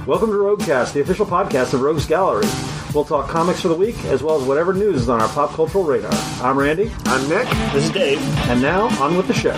Welcome to Roguecast, the official podcast of Rogues Gallery. We'll talk comics for the week, as well as whatever news is on our pop cultural radar. I'm Randy. I'm Nick. This is Dave. And now, on with the show.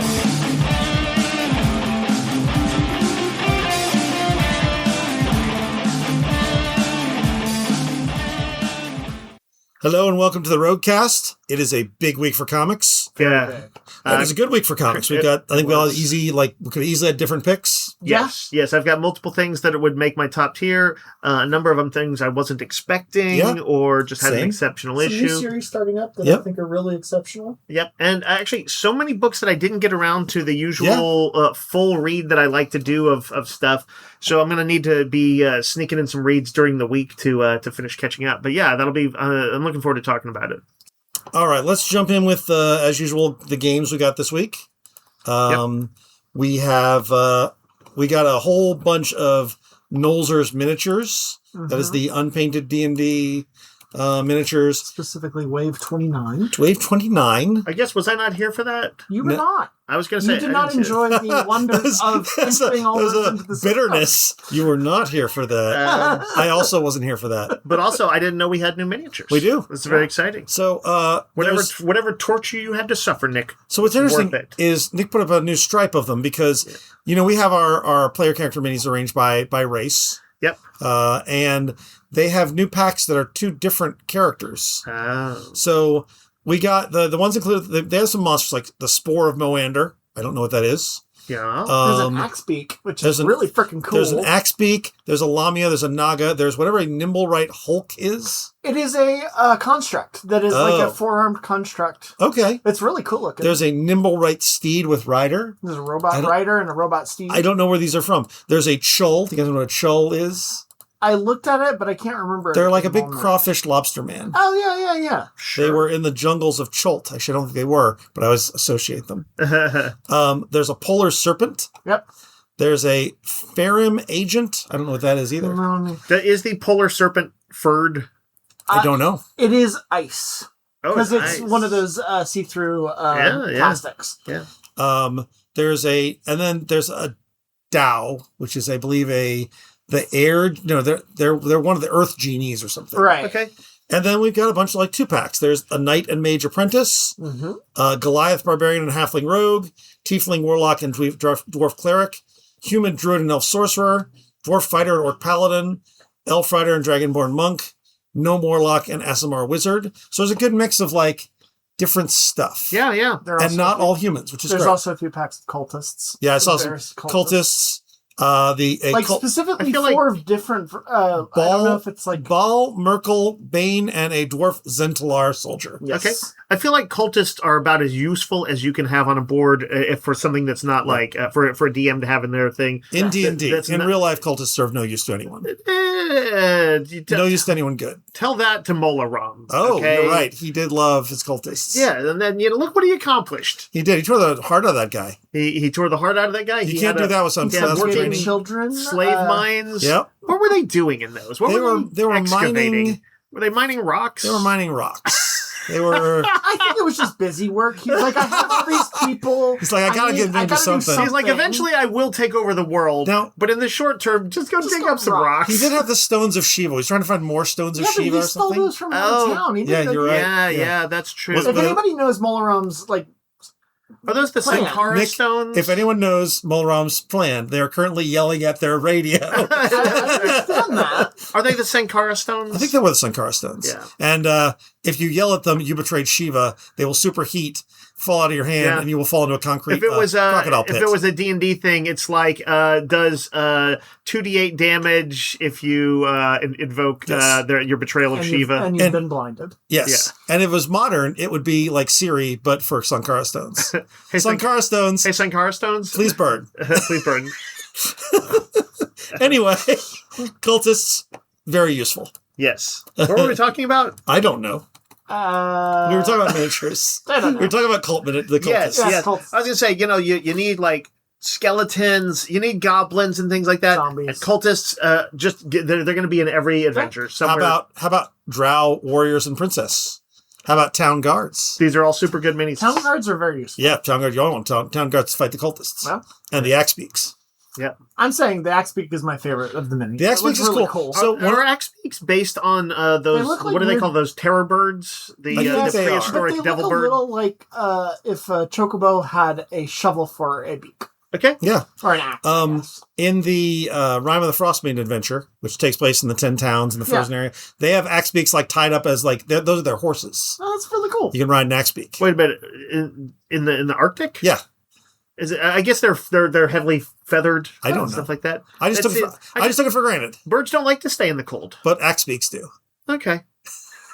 Hello and welcome to the Roguecast. It is a big week for comics. Yeah. It was a good week for comics. We could have easily had different picks. Yes. I've got multiple things that would make my top tier. A number of them things I wasn't expecting or just had an exceptional issue. Some new series starting up that I think are really exceptional. Yep. And actually, so many books that I didn't get around to the usual full read that I like to do of stuff. So I'm going to need to be sneaking in some reads during the week to finish catching up. But yeah, that'll be. I'm looking forward to talking about it. All right, let's jump in with, as usual, the games we got this week. We got a whole bunch of Nolzur's miniatures. Mm-hmm. That is the unpainted D&D miniatures. Specifically Wave 29. Wave 29. I guess, was I not here for that? You were not. I was going to say, you did not enjoy the wonders of entering all into the bitterness. You were not here for that. I also wasn't here for that. But also, I didn't know we had new miniatures. We do. It's very exciting. So, whatever torture you had to suffer, Nick. So what's interesting is Nick put up a new stripe of them because, we have our player character minis arranged by race. Yep. And they have new packs that are two different characters. Oh. So we got the ones included. They have some monsters like the Spore of Moander. I don't know what that is. Yeah. There's an Axebeak, which is really freaking cool. There's an Axebeak. There's a Lamia. There's a Naga. There's whatever a Nimblewright Hulk is. It is a construct that is like a four-armed construct. Okay. It's really cool looking. There's a Nimblewright Steed with Rider. There's a robot rider and a robot steed. I don't know where these are from. There's a Chull. Do you guys know what a Chull is? I looked at it, but I can't remember. They're like a big crawfish lobster man. Oh, yeah. Sure. They were in the jungles of Cholt. I don't think they were, but I always associate them. There's a polar serpent. Yep. There's a Farim agent. I don't know what that is either. Is the polar serpent furred? I don't know. It is ice. Because it's one of those see-through plastics. Yeah. There's a Dao, which is, I believe, they're one of the Earth genies or something. Right. Okay. And then we've got a bunch of 2-packs. There's a Knight and Mage Apprentice, Goliath Barbarian and Halfling Rogue, Tiefling Warlock and Dwarf Cleric, Human Druid and Elf Sorcerer, Dwarf Fighter and Orc Paladin, Elf Rider and Dragonborn Monk, Gnome Warlock and Aasimar Wizard. So there's a good mix of different stuff. Yeah. And not all humans, which is great. There's also a few packs of cultists. Yeah, I saw some cultists. Specifically four different. I don't know if it's Baal, Merkel, Bane, and a dwarf Zentalar soldier. Yes. Okay. I feel like cultists are about as useful as you can have on a board if for something that's not for a DM to have in their thing. In D&D. In real life, cultists serve no use to anyone. No use to anyone good. Tell that to Molaram. Oh, you're right. He did love his cultists. Yeah, and then look what he accomplished. He did. He tore the heart out of that guy. He tore the heart out of that guy. You can't do that with some working children. Slave mines. Yep. What were they doing in those? What they were mining. Were they mining rocks? They were mining rocks. They were. I think it was just busy work. He was like, I have all these people. He's like, I gotta get into something. He's like, eventually I will take over the world. Now, but in the short term, just go dig up some rocks. He did have the Stones of Shiva. He's trying to find more Stones of Shiva or something. He stole those from out of town. You're right. Yeah, that's true. If anybody knows Molaram's are those the Sankara stones? If anyone knows Molaram's plan, they are currently yelling at their radio. I understand that. Are they the Sankara stones? I think they were the Sankara stones. Yeah. And if you yell at them, you betrayed Shiva. They will superheat, fall out of your hand, and you will fall into a concrete crocodile pit. If it was a D&D thing, it's does 2d8 damage if you invoke your betrayal of Shiva. And you've been blinded. Yes. Yeah. And if it was modern, it would be like Siri, but for Sankara stones. Hey, Sankara stones. Hey, Sankara stones. Please burn. Please burn. Anyway, cultists, very useful. Yes. What were we talking about? I don't know. We were talking about miniatures. I don't know. We were talking about the cultists. Yes. I was going to say, you need skeletons, you need goblins and things like that. Zombies. And cultists, they're going to be in every adventure. Somewhere. How about drow warriors and princess? How about town guards? These are all super good minis. Town guards are very useful. Yeah, town guards. You all want town guards to fight the cultists. Well, and the Axebeaks. Yep. I'm saying the Axe Beak is my favorite of the mini. The Axe Beak is really cool. So are Axe Beaks based on those? Like what do they call those? Terror birds? The prehistoric they devil look bird. a little like if a chocobo had a shovel for a beak. Okay. Yeah. Or an axe. In the Rime of the Frostmaiden adventure, which takes place in the 10 towns in the frozen area, they have axe beaks like tied up as like those are their horses. Oh, that's really cool. You can ride an axe beak. Wait a minute. In the Arctic? Yeah. Is it? I guess they're heavily feathered. I don't know. Stuff like that. I just took it for granted. Birds don't like to stay in the cold. But axe beaks do. Okay.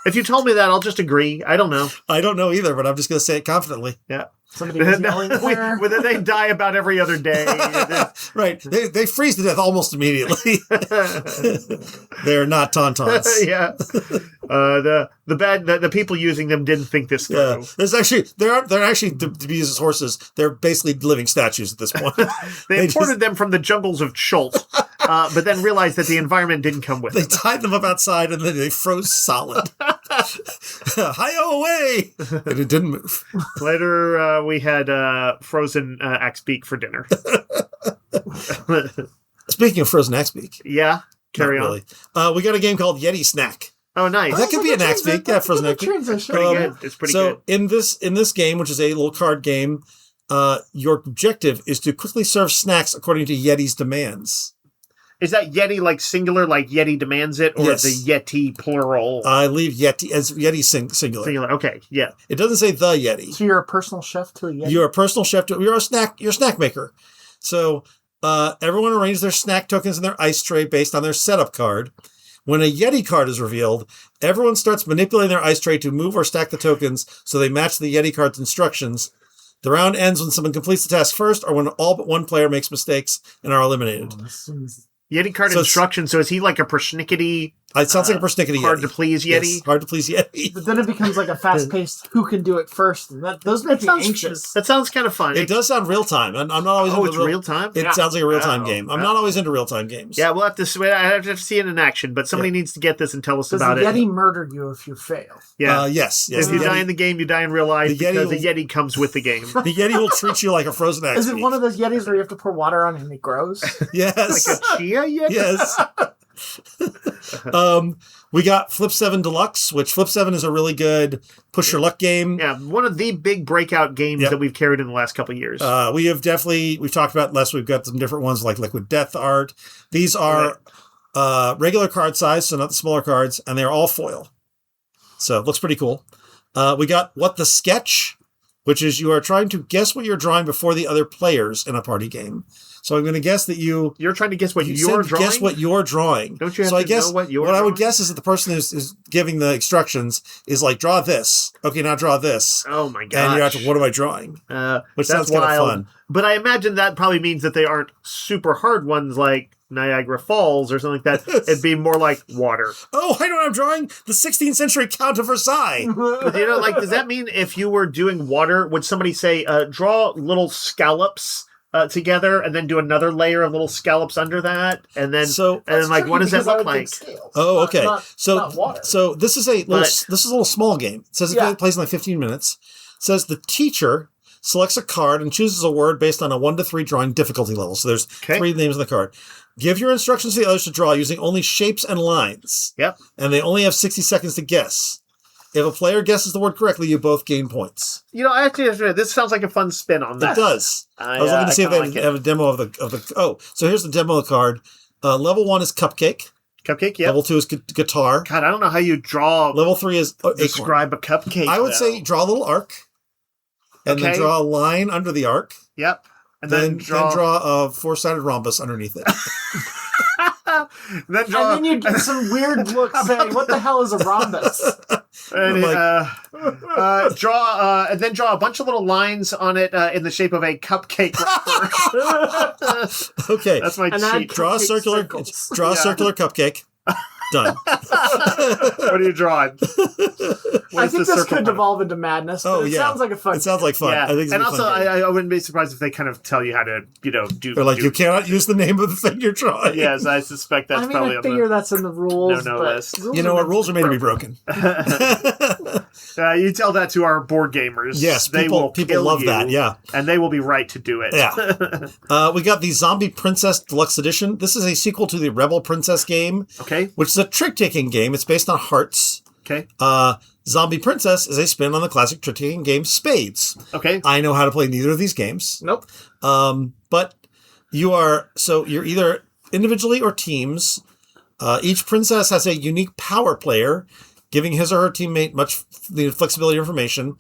If you told me that, I'll just agree. I don't know. I don't know either, but I'm just going to say it confidently. Yeah. Somebody was yelling there. Whether they die about every other day. Right. They freeze to death almost immediately. They're not tauntauns. Yeah. The people using them didn't think this through. Yeah. They're actually to be used as horses. They're basically living statues at this point. They imported them from the jungles of Chult, but then realized that the environment didn't come with them. them. They tied them up outside and then they froze solid. Hi-yo away! And it didn't move. Later, we had frozen axe beak for dinner. Speaking of frozen axe beak. Yeah, carry on. Really. We got a game called Yeti Snack. Oh, nice. That could be an axe beak. Yeah, frozen axe beak. It's pretty good. It's pretty good. So in this game, which is a little card game, your objective is to quickly serve snacks according to Yeti's demands. Is that Yeti like singular, like Yeti demands it, or yes. the Yeti plural? I leave Yeti as Yeti singular. Singular. Okay, yeah. It doesn't say the Yeti. So you're a personal chef to a Yeti? You're a personal chef to you're a snack maker. So everyone arranges their snack tokens in their ice tray based on their setup card. When a Yeti card is revealed, everyone starts manipulating their ice tray to move or stack the tokens so they match the Yeti card's instructions. The round ends when someone completes the task first or when all but one player makes mistakes and are eliminated. Yeti card instruction. So is he like a persnickety? It sounds like a persnickety hard Yeti. to please Yeti. Yes, hard to please Yeti. But then it becomes like a fast-paced who can do it first, and those make me anxious. That sounds kind of fun. It does sound real time. I'm not always. Oh, it's real time. It sounds like a real time game. I'm not always into real time games. Yeah, we'll have to. I have to see it in action, but somebody needs to get this and tell us about it. Does the Yeti murder you if you fail? Yeah. Yes. If you die in the game, you die in real life because the Yeti comes with the game. The Yeti will treat you like a frozen axe. Is it one of those Yetis where you have to pour water on and it grows? Yes. Like a chia Yeti? Yes. We got Flip 7 Deluxe, which Flip 7 is a really good push your luck game. Yeah, one of the big breakout games that we've carried in the last couple of years. We've talked about less. We've got some different ones like Liquid Death Art. These are regular card size, so not the smaller cards, and they're all foil. So it looks pretty cool. We got What the Sketch, which is you are trying to guess what you're drawing before the other players in a party game. So I'm going to guess that you're trying to guess what you're drawing. Guess what you're drawing. Don't you have to know what you're drawing? I would guess is that the person who's giving the instructions is like, draw this. Okay, now draw this. Oh my gosh. And you're after, what am I drawing? Which sounds kind of fun. But I imagine that probably means that they aren't super hard ones like Niagara Falls or something like that. It'd be more like water. Oh, I know what I'm drawing. The 16th century Count of Versailles. But does that mean if you were doing water, would somebody say, draw little scallops together and then do another layer of little scallops under that? And then, what does that look like? Oh, okay. Not water. So this is a little small game. It says it plays in like 15 minutes. It says the teacher selects a card and chooses a word based on a 1 to 3 drawing difficulty level. So there's 3 names on the card. Give your instructions to the others to draw using only shapes and lines. Yep. And they only have 60 seconds to guess. If a player guesses the word correctly, you both gain points. I actually, this sounds like a fun spin on that. It does. I was looking to see if they have a demo of the. Oh, so here's the demo of the card. Level 1 is Cupcake. Cupcake, yeah. Level 2 is Guitar. God, I don't know how you draw. Level 3 is describe a cupcake. I would say draw a little arc. And then draw a line under the arc. Yep. And then draw a 4-sided rhombus underneath it. And then you get some weird looks saying, "What the hell is a rhombus?" And then draw a bunch of little lines on it in the shape of a cupcake wrapper. Okay, that's my cheat. Draw a circular cupcake. Done. What are you drawing? I think this could devolve into madness. But it sounds like a fun. It sounds like fun. Yeah. I think it's and a also, fun game. I wouldn't be surprised if they kind of tell you how to, do. They're like, you cannot use the name of the thing you're drawing. Yes, I suspect that's probably. I figure that's in the rules. No list. You know what? Rules are made to be broken. You tell that to our board gamers. Yes, people love that. Yeah, and they will be right to do it. Yeah. We got the Zombie Princess Deluxe Edition. This is a sequel to the Rebel Princess game. Okay. Which is a trick-taking game. It's based on hearts. Okay. Zombie Princess is a spin on the classic trick-taking game Spades. Okay. I know how to play neither of these games. Nope. But you're either individually or teams. Each princess has a unique power player, giving his or her teammate much flexibility information.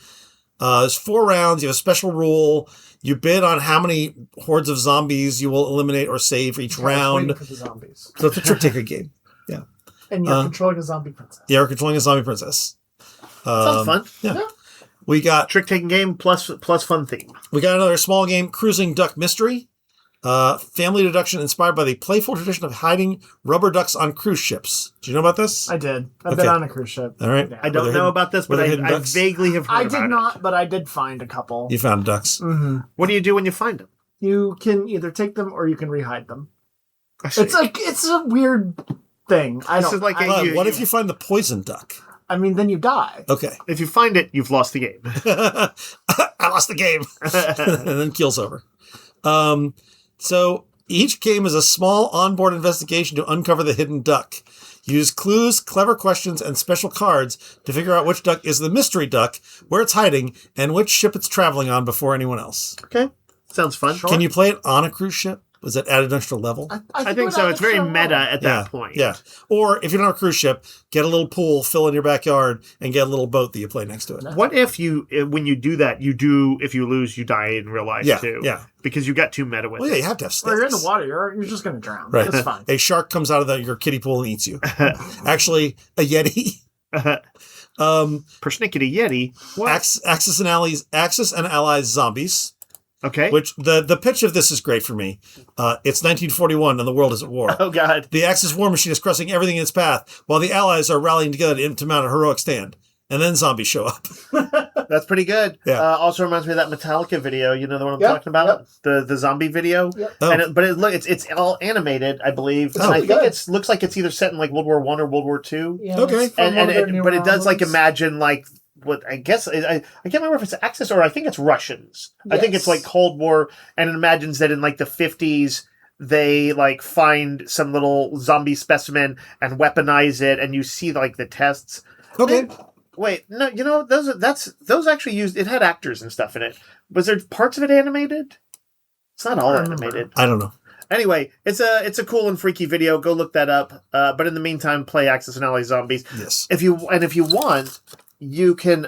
There's 4 rounds. You have a special rule. You bid on how many hordes of zombies you will eliminate or save each round. For the zombies. So it's a trick-taker game. Yeah. And you're controlling a zombie princess. Yeah, we're controlling a zombie princess. Sounds fun. Yeah. We got trick-taking game plus fun theme. We got another small game, Cruising Duck Mystery. Family deduction inspired by the playful tradition of hiding rubber ducks on cruise ships. Do you know about this? I did. I've been on a cruise ship. All right. Yeah. I don't know about this, but I vaguely have heard about it. I did not, but I did find a couple. You found ducks. Mm-hmm. What do you do when you find them? You can either take them or you can rehide them. It's a weird thing. What if you find the poison duck? I mean, then you die. Okay. If you find it, you've lost the game. I lost the game. And then keel's over. So each game is a small onboard investigation to uncover the hidden duck. Use clues, clever questions, and special cards to figure out which duck is the mystery duck, where it's hiding, and which ship it's traveling on before anyone else. Okay. Sounds fun. Can you play it on a cruise ship? Was it added extra level? I think so. It's very meta at that point. Yeah. Or if you don't have a cruise ship, get a little pool, fill in your backyard, and get a little boat that you play next to it. What if when you do that, if you lose, you die in real life too? Yeah. Because you got too meta with it. Well, yeah, you have to have sticks. Well, you're in the water. You're just going to drown. Right. That's fine. A shark comes out of your kiddie pool and eats you. Actually, a Yeti. Persnickety Yeti. What? Axis and Allies zombies. Okay. Which the pitch of this is great for me. It's 1941 and the world is at war. Oh God. The Axis war machine is crushing everything in its path while the Allies are rallying together to mount a heroic stand. And then zombies show up. That's pretty good. Yeah. Also reminds me of that Metallica video. You know the one I'm talking about? Yep. The zombie video? Yep. Oh. It's all animated, I believe. And I think it looks like it's either set in like World War I or World War II. Yeah, okay. But it does like imagine like what I guess I can't remember if it's Axis or I think it's Russians. Yes. I think it's like Cold War, and it imagines that in like the 50s they like find some little zombie specimen and weaponize it, and you see like the tests. Okay. Wait, no, those actually used. It had actors and stuff in it. Was there parts of it animated? It's not all animated. I don't know. Anyway, it's a cool and freaky video. Go look that up. But in the meantime, play Axis and Allies Zombies. Yes. If you want, you can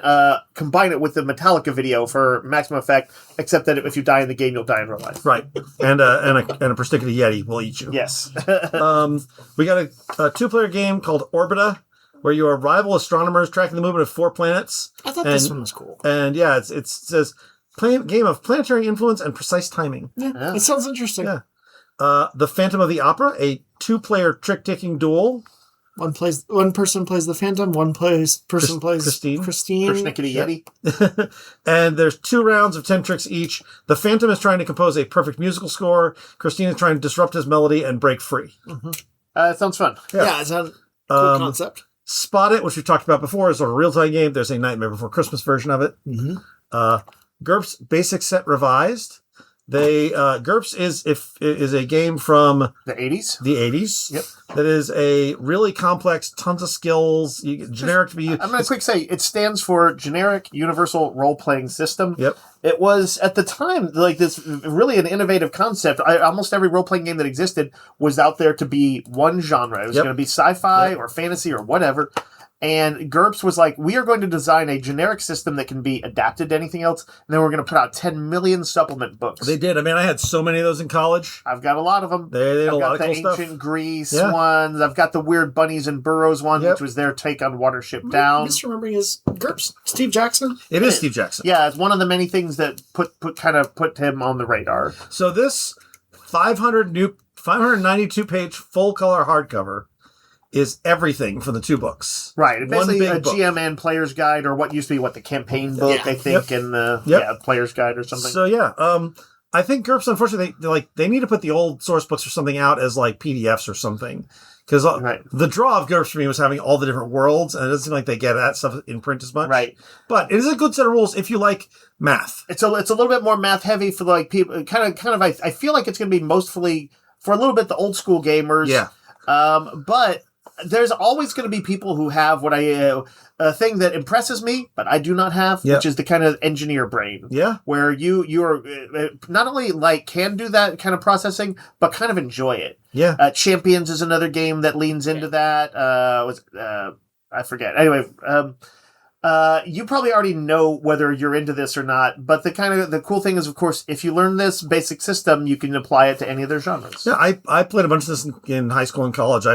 combine it with the Metallica video for maximum effect. Except that if you die in the game, you'll die in real life. Right. And a Persnickety Yeti will eat you. Yes. We got a 2-player game called Orbita, where you are rival astronomers tracking the movement of 4 planets. I thought this one was cool. And yeah, it says game of planetary influence and precise timing. Yeah. It sounds interesting. Yeah. The Phantom of the Opera, a 2-player trick-taking duel. One person plays the Phantom, plays Christine. Persnickety Yeti. And there's 2 rounds of 10 tricks each. The Phantom is trying to compose a perfect musical score. Christine is trying to disrupt his melody and break free. Mm-hmm. It sounds fun. Yeah, it's a cool concept. Spot It, which we've talked about before, is a real-time game. There's a Nightmare Before Christmas version of it. Mm-hmm. GURPS Basic Set Revised. GURPS is a game from the 80s. The 80s. Yep. That is a really complex, tons of skills, generic to be used. I'm going to quick say it stands for Generic Universal Role Playing System. Yep. It was at the time like this really an innovative concept. Almost every role playing game that existed was out there to be one genre. It was going to be sci-fi or fantasy or whatever. And GURPS was like, we are going to design a generic system that can be adapted to anything else. And then we're going to put out 10 million supplement books. They did. I mean, I had so many of those in college. I've got a lot of them. They had a lot of cool stuff. I've got the Ancient Greece ones. I've got the Weird Bunnies and Burrows one, which was their take on Watership Down. I'm misremembering is GURPS. Steve Jackson? It is Steve Jackson. Yeah, it's one of the many things that put him on the radar. So this 592-page full-color hardcover is everything from the 2 books. Right. Basically big a book. GM and player's guide, or what used to be the campaign book, I think, and the player's guide or something. So I think GURPS, unfortunately, they need to put the old source books or something out as like PDFs or something. Because the draw of GURPS for me was having all the different worlds, and it doesn't seem like they get that stuff in print as much. Right. But it is a good set of rules if you like math. It's a little bit more math heavy for like people. Kind of. I feel like it's going to be mostly for a little bit the old school gamers. Yeah. But there's always going to be people who have what a thing that impresses me, but I do not have, which is the kind of engineer brain. Yeah. Where you're not only can do that kind of processing, but kind of enjoy it. Yeah. Champions is another game that leans into that. I forget. Anyway, you probably already know whether you're into this or not, but the cool thing is, of course, if you learn this basic system, you can apply it to any of their genres. Yeah, I played a bunch of this in high school and college.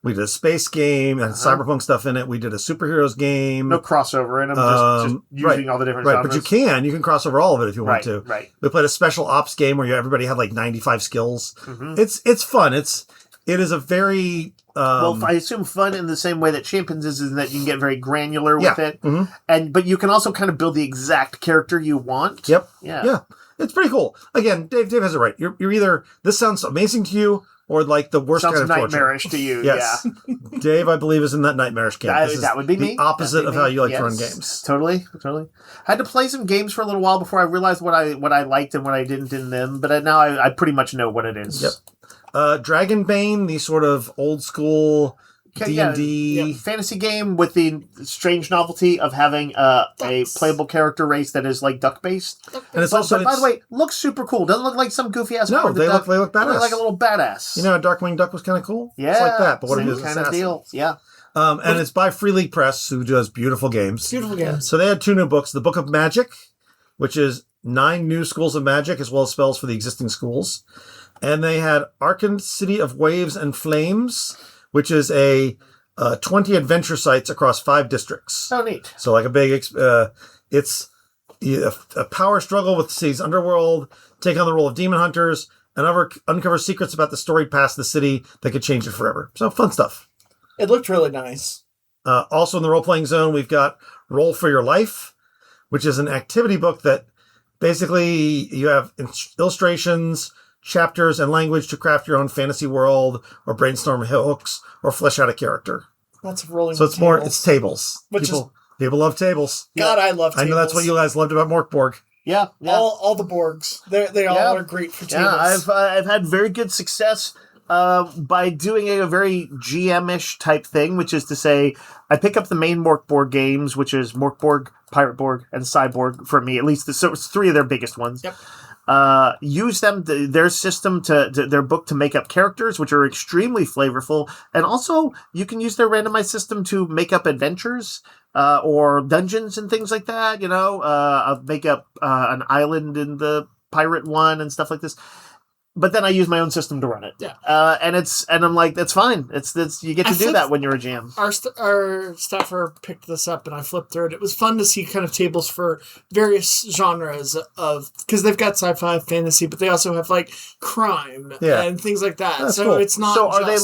We did a space game and cyberpunk stuff in it. We did a superheroes game. No crossover in them, just using all the different genres. But you can cross over all of it if you want to. Right. We played a special ops game where everybody had like 95 skills. Mm-hmm. It's fun. It is a very... well, I assume fun in the same way that Champions is in that you can get very granular with it. Mm-hmm. But you can also kind of build the exact character you want. Yep. Yeah. It's pretty cool. Again, Dave has it right. You're either, this sounds amazing to you, or like the worst Sounds kind of torture. nightmarish to you. Yes. Yeah. Dave, I believe, is in that nightmarish camp. That would be the me. opposite of how you like yes. to run games. Totally. I had to play some games for a little while before I realized what I liked and what I didn't in them, but now I pretty much know what it is. Yep. Dragonbane, the sort of old school D&D fantasy game with the strange novelty of having a playable character race that is like duck based. And it's also, by the way, looks super cool. Doesn't look like some goofy ass. No, they look badass. They look like a little badass. You know, Darkwing Duck was kind of cool. Yeah, it's like that, but what it is kind of deal. Yeah. And it's by Free League Press, who does beautiful games. Beautiful games. So they had 2 new books: The Book of Magic, which is 9 new schools of magic as well as spells for the existing schools, and they had Arcane City of Waves and Flames, which is a 20 adventure sites across 5 districts. Oh, neat. So like a big, it's a power struggle with the city's underworld, take on the role of demon hunters, and uncover secrets about the storied past of the city that could change it forever. So fun stuff. It looked really nice. Also in the role-playing zone, we've got Roll for Your Life, which is an activity book that basically you have illustrations, chapters, and language to craft your own fantasy world, or brainstorm hooks, or flesh out a character. That's rolling. So it's more, it's tables. People love tables. God, I love tables. I know that's what you guys loved about Morkborg. Yeah. All the Borgs. They all are great for tables. Yeah, I've had very good success by doing a very GM-ish type thing, which is to say, I pick up the main Morkborg games, which is Morkborg, Pirateborg, and Cyborg for me, at least. So it's 3 of their biggest ones. Yep. Use them, their system their book to make up characters, which are extremely flavorful. And also you can use their randomized system to make up adventures, or dungeons and things like that, make up, an island in the pirate one and stuff like this. But then I use my own system to run it. Yeah. And I'm like, that's fine. It's you get to do that when you're a GM. Our staffer picked this up and I flipped through it. It was fun to see kind of tables for various genres because they've got sci-fi, fantasy, but they also have like crime and things like that. That's so cool. it's not. So are they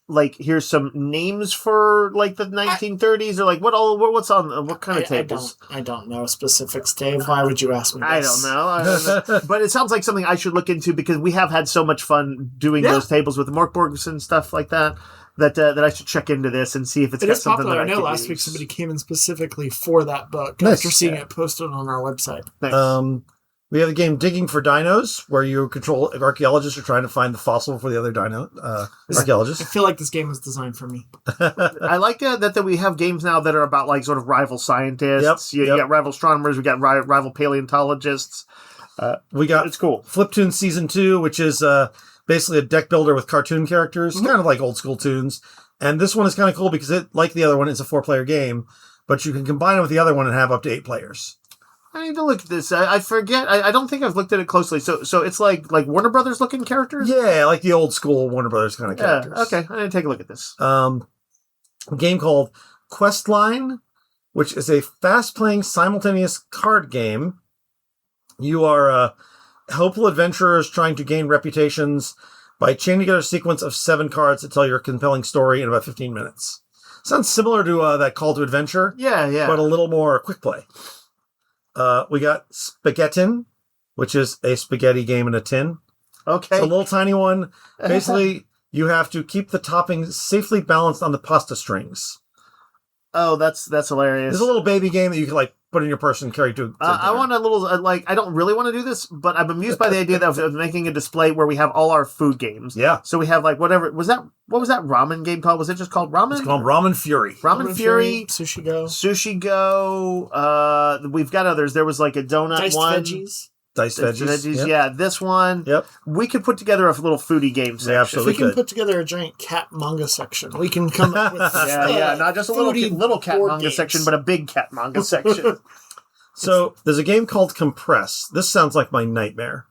like here's some names for like the 1930s or like what's on what kind of tables? I don't know specifics, Dave. Why would you ask me this? I don't know. But it sounds like something I should look into because we have had so much fun doing those tables with the Morkborgs and stuff like that. That I should check into this and see if it's got something popular. that I know could last use. week somebody came in specifically for that book after seeing it posted on our website. Thanks. We have the game Digging for Dinos, where you control archaeologists who are trying to find the fossil for the other dino archaeologists. I feel like this game was designed for me. I like that we have games now that are about like sort of rival scientists. You got rival astronomers. We got rival paleontologists. It's cool. Fliptoon Season 2, which is basically a deck builder with cartoon characters, kind of like old school tunes. And this one is kind of cool because it, like the other one, it's a 4-player game, but you can combine it with the other one and have up to 8 players. I need to look at this. I forget. I don't think I've looked at it closely. So it's like Warner Brothers looking characters? Yeah, like the old school Warner Brothers kind of characters. Okay, I need to take a look at this. A game called Questline, which is a fast-playing simultaneous card game. You are hopeful adventurers trying to gain reputations by chaining together a sequence of 7 cards to tell your compelling story in about 15 minutes. Sounds similar to that Call to Adventure. Yeah. But a little more quick play. We got Spaghettin, which is a spaghetti game in a tin. Okay. It's a little tiny one. Basically, you have to keep the toppings safely balanced on the pasta strings. Oh, that's hilarious. It's a little baby game that you can put in your purse and carry to I want a little, I don't really want to do this, but I'm amused by the idea of making a display where we have all our food games. Yeah. So we have whatever, what was that ramen game called? Was it just called Ramen? It's called Ramen Fury. Ramen Fury. Sushi Go. We've got others. There was a donut Diced one. Diced veggies. Yep. Yeah, this one. Yep. We could put together a little foodie game section. Yeah, absolutely. We can put together a giant cat manga section. We can come up with not just a little cat manga games. section, but a big cat manga section. So there's a game called Compress. This sounds like my nightmare.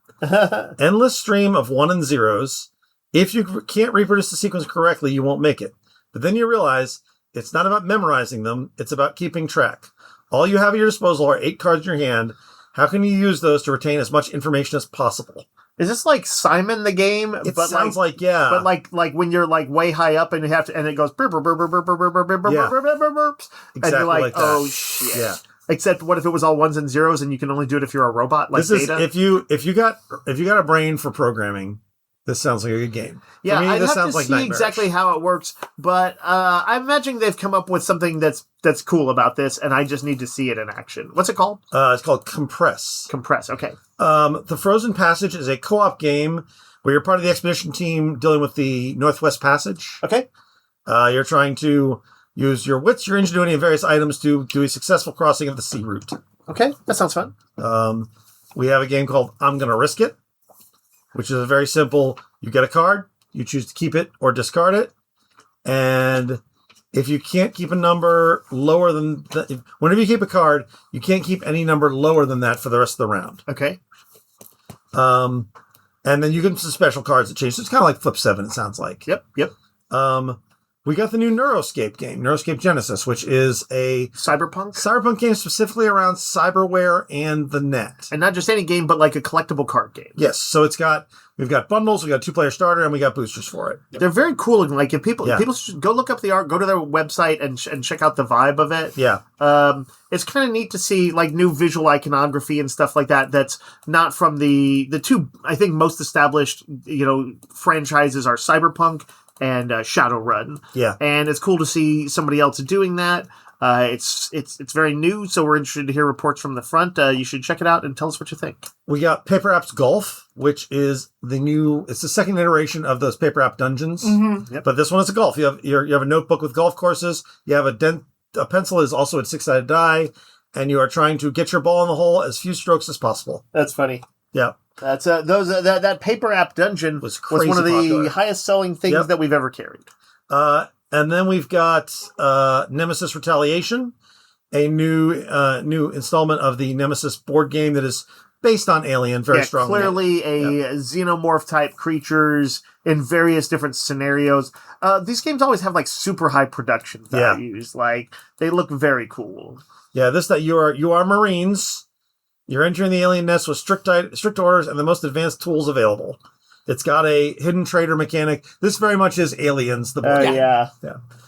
Endless stream of 1 and 0s. If you can't reproduce the sequence correctly, you won't make it. But then you realize it's not about memorizing them. It's about keeping track. All you have at your disposal are 8 cards in your hand. How can you use those to retain as much information as possible? Is this like Simon the game? It sounds like, yeah. But like when you're way high up and you have to, and it goes burp, burp, burp, burp, burp, burp, burp, burp, burp, burps, and you're like that. Oh shit. Yeah. Except what if it was all 1s and 0s and you can only do it if you're a robot like Data? If you got a brain for programming, this sounds like a good game. Yeah, for me, I'd this have sounds to like see nightmarish. exactly how it works, but I imagine they've come up with something that's cool about this, and I just need to see it in action. What's it called? It's called Compress. Compress. Okay. The Frozen Passage is a co-op game where you're part of the expedition team dealing with the Northwest Passage. Okay. You're trying to use your wits, your ingenuity, and various items to do a successful crossing of the sea route. Okay, that sounds fun. We have a game called I'm Gonna Risk It, which is a very simple, you get a card, you choose to keep it or discard it, and if you can't keep a number lower than... whenever you keep a card, you can't keep any number lower than that for the rest of the round. Okay. And then you get some special cards that change. So it's kind of like Flip 7, it sounds like. Yep. We got the new Neuroscape game, Neuroscape Genesis, which is a cyberpunk game specifically around cyberware and the net. And not just any game, but like a collectible card game. Yes, so we've got bundles, we got 2-player starter, and we got boosters for it. They're very cool. And if people should go look up the art, go to their website and check out the vibe of it. Yeah. It's kind of neat to see new visual iconography and stuff like that. That's not from the two, I think, most established, franchises are Cyberpunk and Shadowrun. Yeah. And it's cool to see somebody else doing that. It's very new, so we're interested to hear reports from the front. You should check it out and tell us what you think. We got Paper Apps Golf, which is it's the second iteration of those Paper App Dungeons. Mm-hmm. Yep. But this one is a golf. You have a notebook with golf courses. You have a pencil is also a 6-sided die, and you are trying to get your ball in the hole as few strokes as possible. That's funny. Yeah. That's that Paper App Dungeon was one of the highest selling things that we've ever carried. And then we've got Nemesis Retaliation, a new installment of the Nemesis board game that is based on Alien very strongly. Clearly xenomorph type creatures in various different scenarios. These games always have super high production values. Yeah. They look very cool. Yeah, you are Marines. You're entering the alien nest with strict orders and the most advanced tools available. It's got a hidden traitor mechanic. This very much is Aliens. The book. Yeah.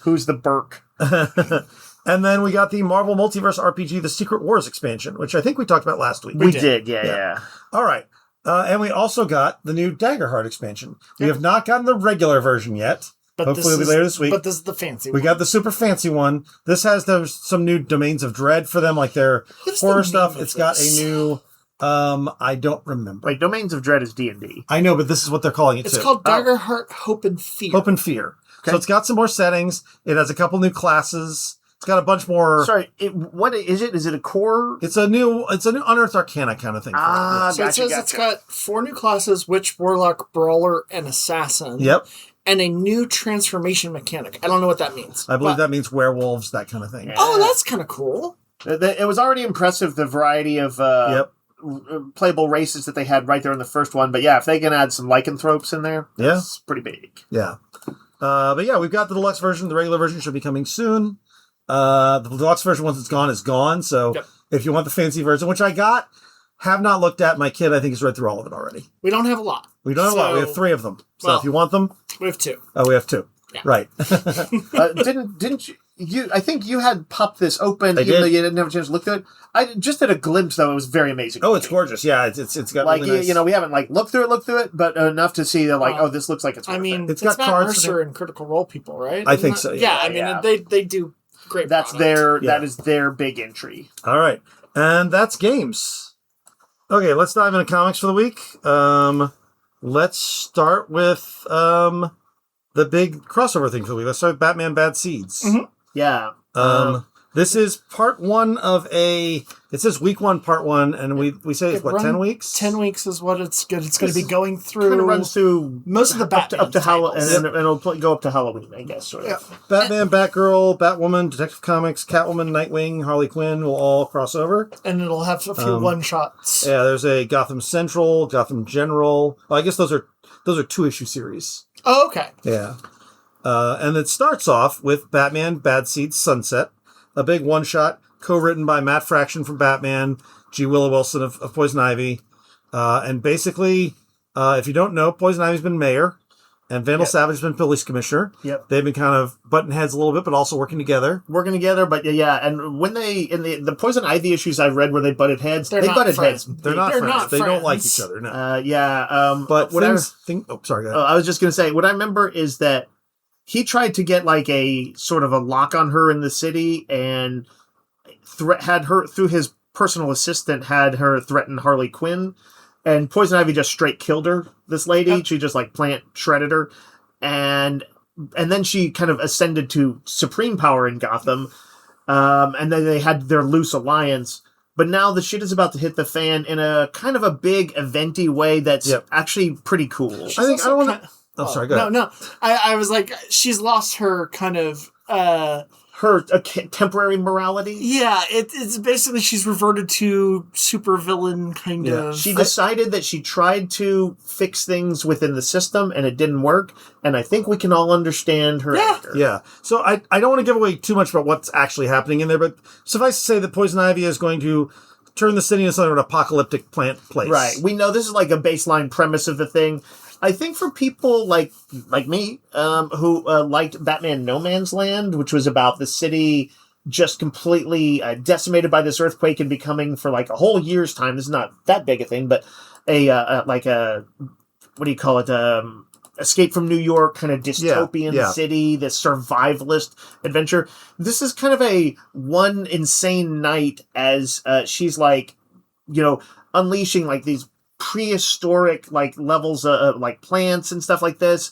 Who's the Burke? And then we got the Marvel Multiverse RPG, The Secret Wars expansion, which I think we talked about last week. We did. Yeah. All right. And we also got the new Daggerheart expansion. We have not gotten the regular version yet. But hopefully it'll be later this week. But this is the fancy one. We got the super fancy one. This has some new Domains of Dread for them, like their horror stuff. It's got a new... I don't remember. Wait, Domains of Dread is D&D. I know, but this is what they're calling it It's called Daggerheart Hope and Fear. Hope and Fear. Okay. So it's got some more settings. It has a couple new classes. It's got a bunch more... Sorry, what is it? Is it a core? It's a new Unearthed Arcana kind of thing. So it says it's got 4 new classes, Witch, Warlock, Brawler, and Assassin. Yep. And a new transformation mechanic. I don't know what that means. I believe that means werewolves, that kind of thing. Yeah. Oh, that's kind of cool. It was already impressive, the variety of playable races that they had right there in the first one. But yeah, if they can add some lycanthropes in there, that's pretty big. Yeah. But yeah, we've got the deluxe version. The regular version should be coming soon. The deluxe version, once it's gone, is gone. So if you want the fancy version, which I got, Have not looked at. My kid, I think, has read through all of it already. We don't have a lot. We don't have a lot. We have 3 of them. So well, if you want them... We have 2. Oh, we have 2. Yeah. Right. Didn't you? I think you had popped this open, even though you didn't have a chance to look through it. I just had a glimpse, though. It was very amazing. Oh, it's gorgeous. Yeah, it's got like really nice... we haven't looked through it, but enough to see that this looks like it's. I mean, it's got Matt cards Mercer and Critical Role people, right? I think so. Yeah, I mean, they do great. That is their big entry. All right, and that's games. Okay, let's dive into comics for the week. Let's start with the big crossover thing for the week. Let's start with Batman Bad Seeds. Mm-hmm. Yeah. This is part 1 of it says week 1, part 1, and we say it's 10 weeks? 10 weeks is what it's good. It's going to be going through. Kind of runs through most of the Batman up to Halloween, titles. and it'll go up to Halloween, I guess. Sort of. Yeah. Batman, Batgirl, Batwoman, Detective Comics, Catwoman, Nightwing, Harley Quinn will all cross over. And it'll have a few one-shots. Yeah, there's a Gotham Central, Gotham General. Oh, I guess those are 2-issue series. Oh, okay. Yeah. And it starts off with Batman Bad Seeds Sunset, a big one-shot co-written by Matt Fraction from Batman, G. Willow Wilson of Poison Ivy. And basically, if you don't know, Poison Ivy's been mayor, and Vandal Savage has been police commissioner. Yep. They've been kind of butting heads a little bit, but also working together. But yeah. And when in the Poison Ivy issues I've read where they butted heads, they butted friends. heads. They're not friends. They don't like friends. each other, no. Yeah. But what things... sorry, go ahead. I was just going to say, what I remember is that he tried to get a sort of a lock on her in the city and had her, through his personal assistant, had her threaten Harley Quinn. And Poison Ivy just straight killed her, this lady. Yep. She just plant shredded her. And then she kind of ascended to supreme power in Gotham. And then they had their loose alliance. But now the shit is about to hit the fan in a kind of a big eventy way that's actually pretty cool. I don't want to... Oh, sorry, go ahead. No. I was like, she's lost her kind of... her temporary morality? Yeah, it's basically she's reverted to supervillain kind of... She decided that she tried to fix things within the system and it didn't work, and I think we can all understand her anger. Yeah. So I don't want to give away too much about what's actually happening in there, but suffice to say that Poison Ivy is going to turn the city into sort of an apocalyptic plant place. Right. We know this is a baseline premise of the thing. I think for people like me, who liked Batman No Man's Land, which was about the city just completely decimated by this earthquake and becoming for a whole year's time. This is not that big a thing, but what do you call it? Escape from New York, kind of dystopian city, this survivalist adventure. This is kind of a one insane night as she's unleashing these prehistoric levels of plants and stuff like this,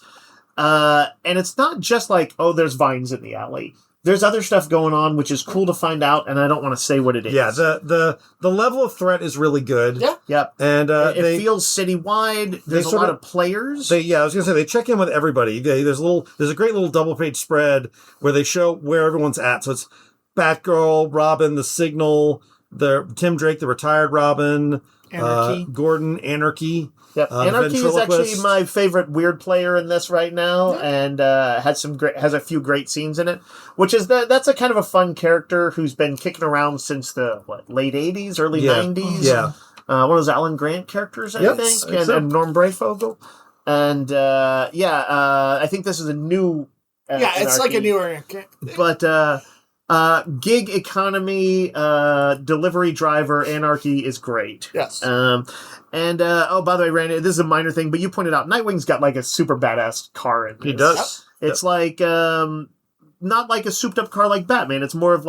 and it's not just there's vines in the alley. There's other stuff going on which is cool to find out, and I don't want to say what it is. Yeah, the level of threat is really good. Yeah. And it feels citywide. There's a lot of players. I was gonna say they check in with everybody. There's a great little double page spread where they show where everyone's at. So it's Batgirl, Robin, the Signal, Tim Drake, the retired Robin, Anarchy. Gordon, Anarchy. Yep. Anarchy is actually my favorite weird player in this right now, and has a few great scenes in it. Which is that's a kind of a fun character who's been kicking around since the late '80s, early '90s. Yeah. One of those Alan Grant characters, I think, and Norm Brayfogle. And I think this is a new. It's Anarchy. a newer. But gig economy, delivery driver Anarchy is great. Yes. And by the way, Randy, this is a minor thing, but you pointed out Nightwing's got a super badass car in this. He does. Yep. It's not a souped up car like Batman. It's more of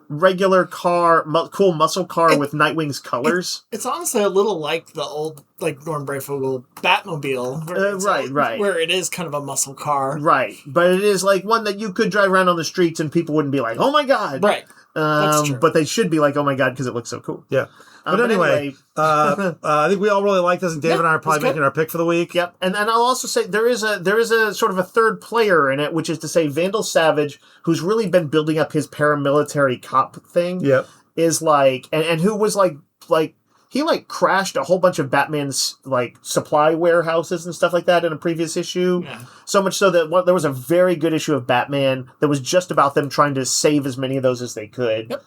regular car, cool muscle car with Nightwing's colors. It's honestly a little like the old Norm Brayfogle Batmobile. Right. Where it is kind of a muscle car. Right. But it is one that you could drive around on the streets and people wouldn't be like, oh my God. Right. That's true. But they should be oh my God, because it looks so cool. Yeah. But anyway, I think we all really like this, and Dave and I are probably making our pick for the week. Yep, and I'll also say there is a sort of a third player in it, which is to say Vandal Savage, who's really been building up his paramilitary cop thing. Yep, is and who was he crashed a whole bunch of Batman's supply warehouses and stuff like that in a previous issue. Yeah. So much so that there was a very good issue of Batman that was just about them trying to save as many of those as they could. Yep.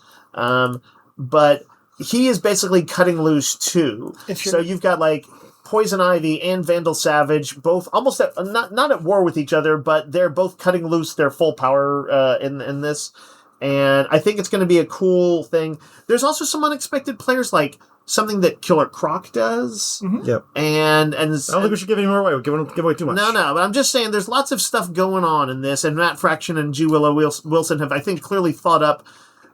But he is basically cutting loose too. So you've got like Poison Ivy and Vandal Savage, both almost not at war with each other, but they're both cutting loose their full power in this. And I think it's going to be a cool thing. There's also some unexpected players, like something that Killer Croc does. Mm-hmm. Yep. And I don't think we should give any more away. We're giving away too much. No, but I'm just saying there's lots of stuff going on in this. And Matt Fraction and G. Willow Wilson have, I think, clearly thought up,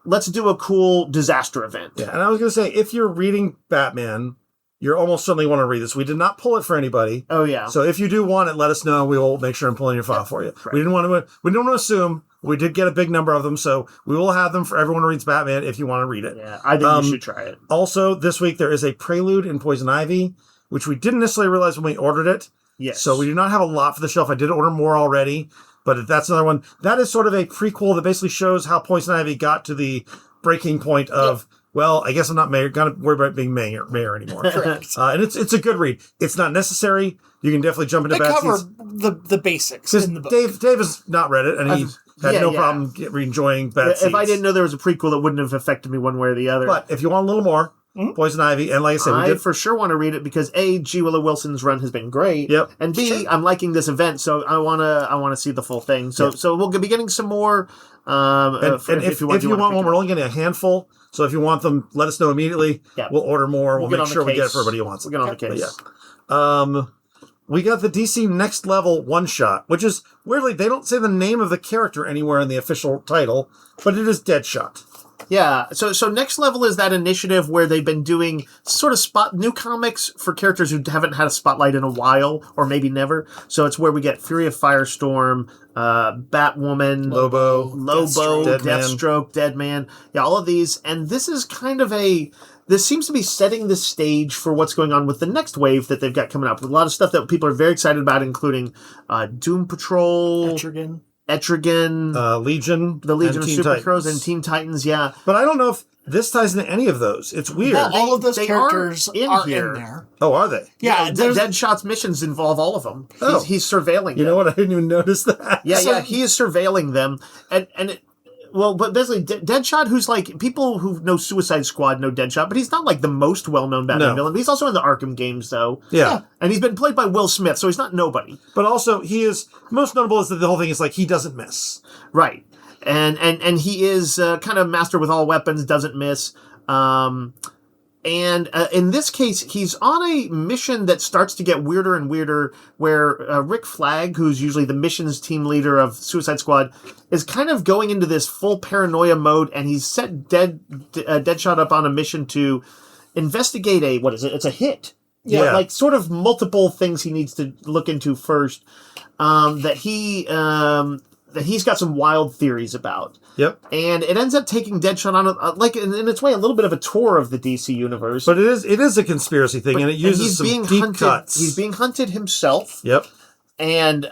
let's do a cool disaster event. Yeah, and I was going to say, if you're reading Batman, you're almost certainly want to read this. We did not pull it for anybody. Oh, yeah. So if you do want it, let us know. We will make sure and pull in your file for you. Right. We don't want to assume. We did get a big number of them, so we will have them for everyone who reads Batman if you want to read it. Yeah, I think you should try it. Also, this week there is a prelude in Poison Ivy, which we didn't necessarily realize when we ordered it. Yes. So we do not have a lot for the shelf. I did order more already, but that's another one. That is sort of a prequel that basically shows how Poison Ivy got to the breaking point of, well, I guess I'm not going to worry about being mayor anymore. Correct. And it's a good read. It's not necessary. You can definitely jump into They bad cover scenes. the basics in the book. Dave has not read it, and he had no problem enjoying bad scenes. If I didn't know there was a prequel, it wouldn't have affected me one way or the other. But if you want a little more, Poison Ivy, and like I said, I for sure want to read it because A, G. Willow Wilson's run has been great. Yep. And B, I'm liking this event, so I wanna see the full thing. So we'll be getting some more. If you want one, we're only getting a handful. So if you want them, let us know immediately. Yeah. We'll order more. We'll make sure we get it for everybody who wants it. We'll get on the case. We got the DC Next Level one-shot, which is, weirdly, they don't say the name of the character anywhere in the official title, but it is Deadshot. Yeah, so Next Level is that initiative where they've been doing sort of new comics for characters who haven't had a spotlight in a while, or maybe never. So it's where we get Fury of Firestorm, Batwoman, Lobo, Deathstroke, Deadman. Yeah, all of these. And this is kind of this seems to be setting the stage for what's going on with the next wave that they've got coming up. With a lot of stuff that people are very excited about, including Doom Patrol, Etrigan, Legion, the Legion of Super Titans. Crows, and Teen Titans, yeah. But I don't know if this ties into any of those. It's weird. Well, all of those they characters are here. in there. Oh, are they? Yeah, Deadshot's missions involve all of them. Oh. He's surveilling them. You know what? I didn't even notice that. Yeah, he is surveilling them. But basically, Deadshot, who's like, people who know Suicide Squad know Deadshot, but he's not like the most well-known Batman villain. He's also in the Arkham games, though. Yeah. And he's been played by Will Smith, so he's not nobody. But also, he is, most notable is that the whole thing is like, he doesn't miss. Right. And he is kind of master with all weapons, doesn't miss. And in this case, he's on a mission that starts to get weirder and weirder, where Rick Flag, who's usually the missions team leader of Suicide Squad, is kind of going into this full paranoia mode, and he's set Deadshot up on a mission to investigate it's a hit. Yeah. Like sort of multiple things he needs to look into first, that he's got some wild theories about. Yep. And it ends up taking Deadshot on, in its way, a little bit of a tour of the DC universe. But it is a conspiracy thing, and it uses some deep cuts. He's being hunted himself. Yep. And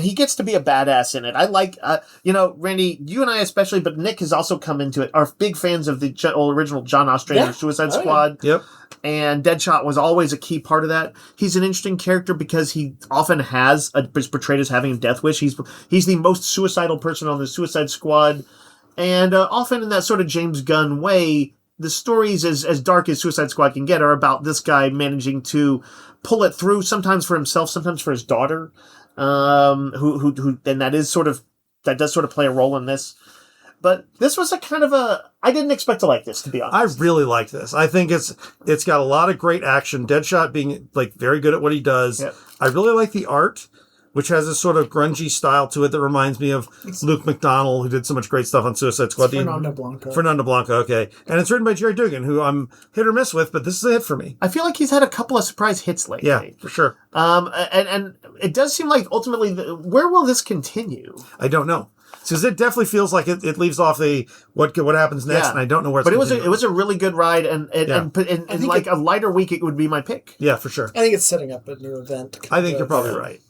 he gets to be a badass in it. I like, Randy, you and I especially, but Nick has also come into it, are big fans of the original John Ostrander Suicide Squad. Yep. And Deadshot was always a key part of that. He's an interesting character because he often is portrayed as having a death wish. He's the most suicidal person on the Suicide Squad. And often in that sort of James Gunn way, the stories, as dark as Suicide Squad can get, are about this guy managing to pull it through, sometimes for himself, sometimes for his daughter, who and that does sort of play a role in this. But this was I didn't expect to like this, to be honest. I really like this. I think it's got a lot of great action. Deadshot being like very good at what he does. Yep. I really like the art, which has a sort of grungy style to it that reminds me of Luke McDonnell, who did so much great stuff on Suicide Squad. Fernando Blanco, okay. And it's written by Jerry Dugan, who I'm hit or miss with, but this is a hit for me. I feel like he's had a couple of surprise hits lately. Yeah, for sure. And it does seem like ultimately, where will this continue? I don't know. Because it definitely feels like it leaves off what happens next, and I don't know where it's going. But it was a really good ride, and like a lighter week, it would be my pick. Yeah, for sure. I think it's setting up a new event. I think you're probably right.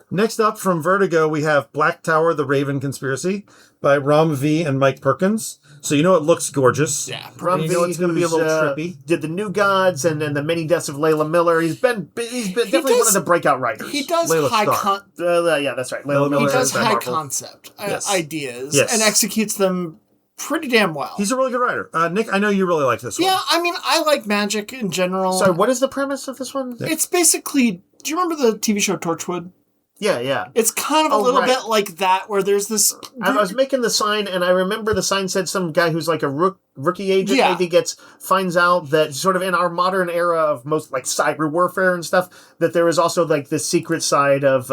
Next up from Vertigo, we have Black Tower, The Raven Conspiracy by Ram V and Mike Perkins. So it looks gorgeous. Yeah, Ram V, it's going to be a little trippy. Did the New Gods and the Many Deaths of Layla Miller. He's been definitely one of the breakout writers. He does Layla yeah, that's right. Layla Miller. He does high concept ideas and executes them pretty damn well. He's a really good writer. Nick, I know you really like this one. Yeah, I mean, I like magic in general. Sorry, what is the premise of this one? It's basically, do you remember the TV show Torchwood? Yeah. It's kind of a little bit like that, where there's this... I was making the sign, and I remember the sign said some guy who's like a rookie agent maybe finds out that sort of in our modern era of most like cyber warfare and stuff, that there is also like this secret side of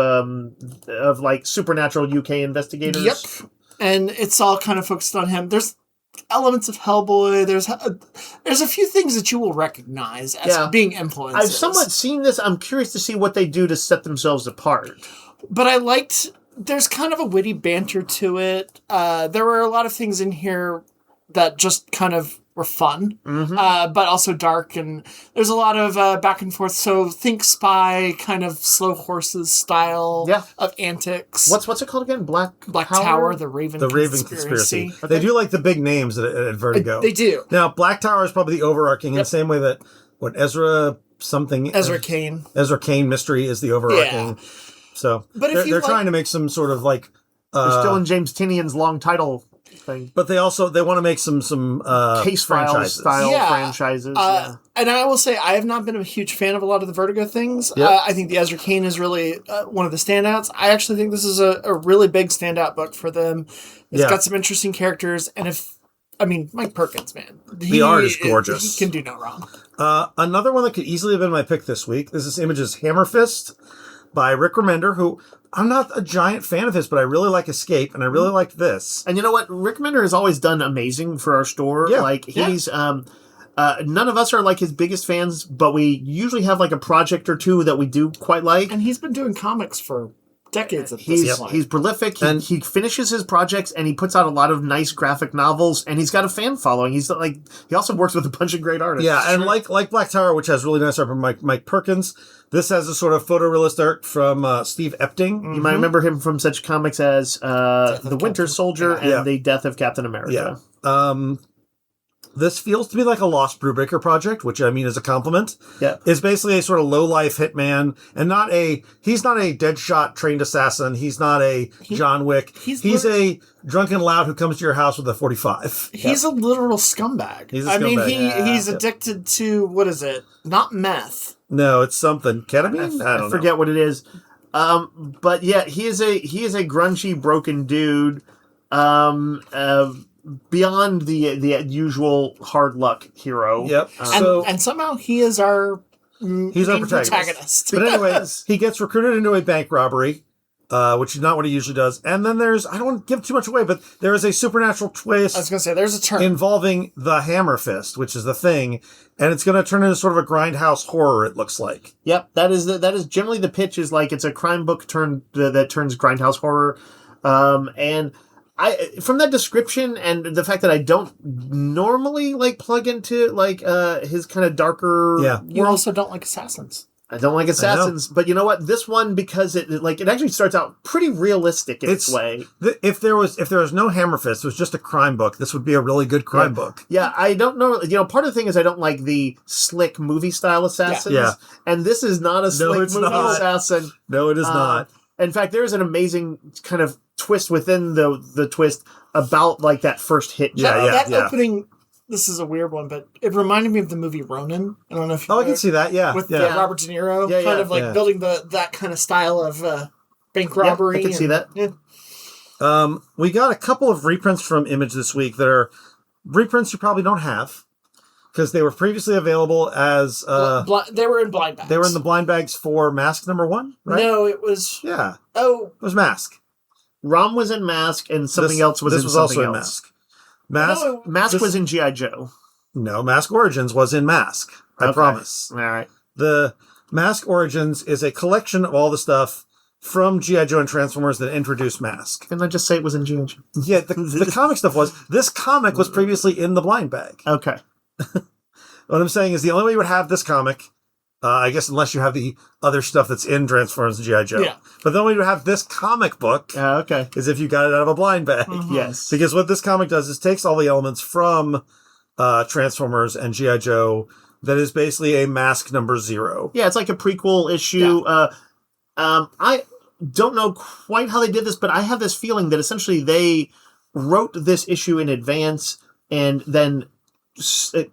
like supernatural UK investigators. Yep. And it's all kind of focused on him. There's elements of Hellboy. There's a few things that you will recognize as being influences. I've somewhat seen this. I'm curious to see what they do to set themselves apart. But I liked... There's kind of a witty banter to it. There were a lot of things in here that just kind of were fun, but also dark. And there's a lot of back and forth. So think Spy, kind of Slow Horses style of antics. What's it called again? Black Tower, the Raven Conspiracy. Okay. They do like the big names at Vertigo. They do. Now, Black Tower is probably the overarching in the same way that Ezra Kane mystery is the overarching. Yeah. So but they're trying to make some sort of like they're still in James Tinian's long title thing, but they want to make some case file style franchises. And I will say I have not been a huge fan of a lot of the Vertigo things. I think the Ezra Kane is really one of the standouts. I actually think this is a really big standout book for them. It's got some interesting characters, and Mike Perkins, man, the art is gorgeous. He can do no wrong. Another one that could easily have been my pick this week. This image is Hammerfist by Rick Remender, who I'm not a giant fan of his, but I really like Escape, and I really liked this. And you know what? Rick Remender has always done amazing for our store. Yeah. Like, he's... none of us are like his biggest fans, but we usually have like a project or two that we do quite like. And he's been doing comics for decades at this point. He's prolific. He finishes his projects, and he puts out a lot of nice graphic novels, and he's got a fan following. He also works with a bunch of great artists. Yeah, and like Black Tower, which has really nice art from Mike Perkins, this has a sort of photorealist art from Steve Epting. You might remember him from such comics as The Winter Soldier and The Death of Captain America. Yeah. This feels to me like a Lost Brubaker project, which I mean is a compliment. Yeah. It's basically a sort of low-life hitman, and he's not a Deadshot trained assassin. He's not a John Wick. He's a drunken lout who comes to your house with a 45. He's a literal scumbag. He's a scumbag. He's addicted to, what is it? Not meth. No, it's something. Ketamine? I forget what it is. But yeah, he is a grungy, broken dude. Beyond the usual hard luck hero. Yep. And somehow he is our protagonist. But anyways, he gets recruited into a bank robbery, which is not what he usually does. And then I don't want to give too much away, but there is a supernatural twist. I was going to say, there's a turn. Involving the Hammerfist, which is the thing. And it's going to turn into sort of a grindhouse horror, it looks like. Yep. That is generally the pitch, is like it's a crime book that turns grindhouse horror. And from that description and the fact that I don't normally like plug into like his kind of darker world. You also don't like assassins. I don't like assassins, but you know what? This one, because it actually starts out pretty realistic in its way. If there was no Hammerfist, it was just a crime book, this would be a really good crime book. Yeah, I don't know. Part of the thing is I don't like the slick movie style assassins. Yeah. And this is not a slick movie assassin. No, it is not. In fact, there's an amazing kind of twist within the twist about like that first hit. That opening. This is a weird one, but it reminded me of the movie Ronin. I don't know if you I can see that, with Robert De Niro, building that kind of style of bank robbery. I can see that. Yeah. We got a couple of reprints from Image this week that are reprints you probably don't have, because they were previously available as... they were in blind bags. They were in the blind bags for Mask #1, right? No, it was... Yeah. Oh. It was Mask. Rom was in Mask, and something else was in something else. This was also in Mask. Mask was in G.I. Joe. No, Mask Origins was in Mask. I promise. All right. The Mask Origins is a collection of all the stuff from G.I. Joe and Transformers that introduced Mask. Didn't I just say it was in G.I. Joe? Yeah, the comic stuff was. This comic was previously in the blind bag. Okay. What I'm saying is the only way you would have this comic, I guess unless you have the other stuff that's in Transformers and G.I. Joe. Yeah. But the only way you would have this comic book is if you got it out of a blind bag. Mm-hmm. Yes. Because what this comic does is takes all the elements from Transformers and G.I. Joe that is basically a Mask #0. Yeah, it's like a prequel issue. Yeah. I don't know quite how they did this, but I have this feeling that essentially they wrote this issue in advance and then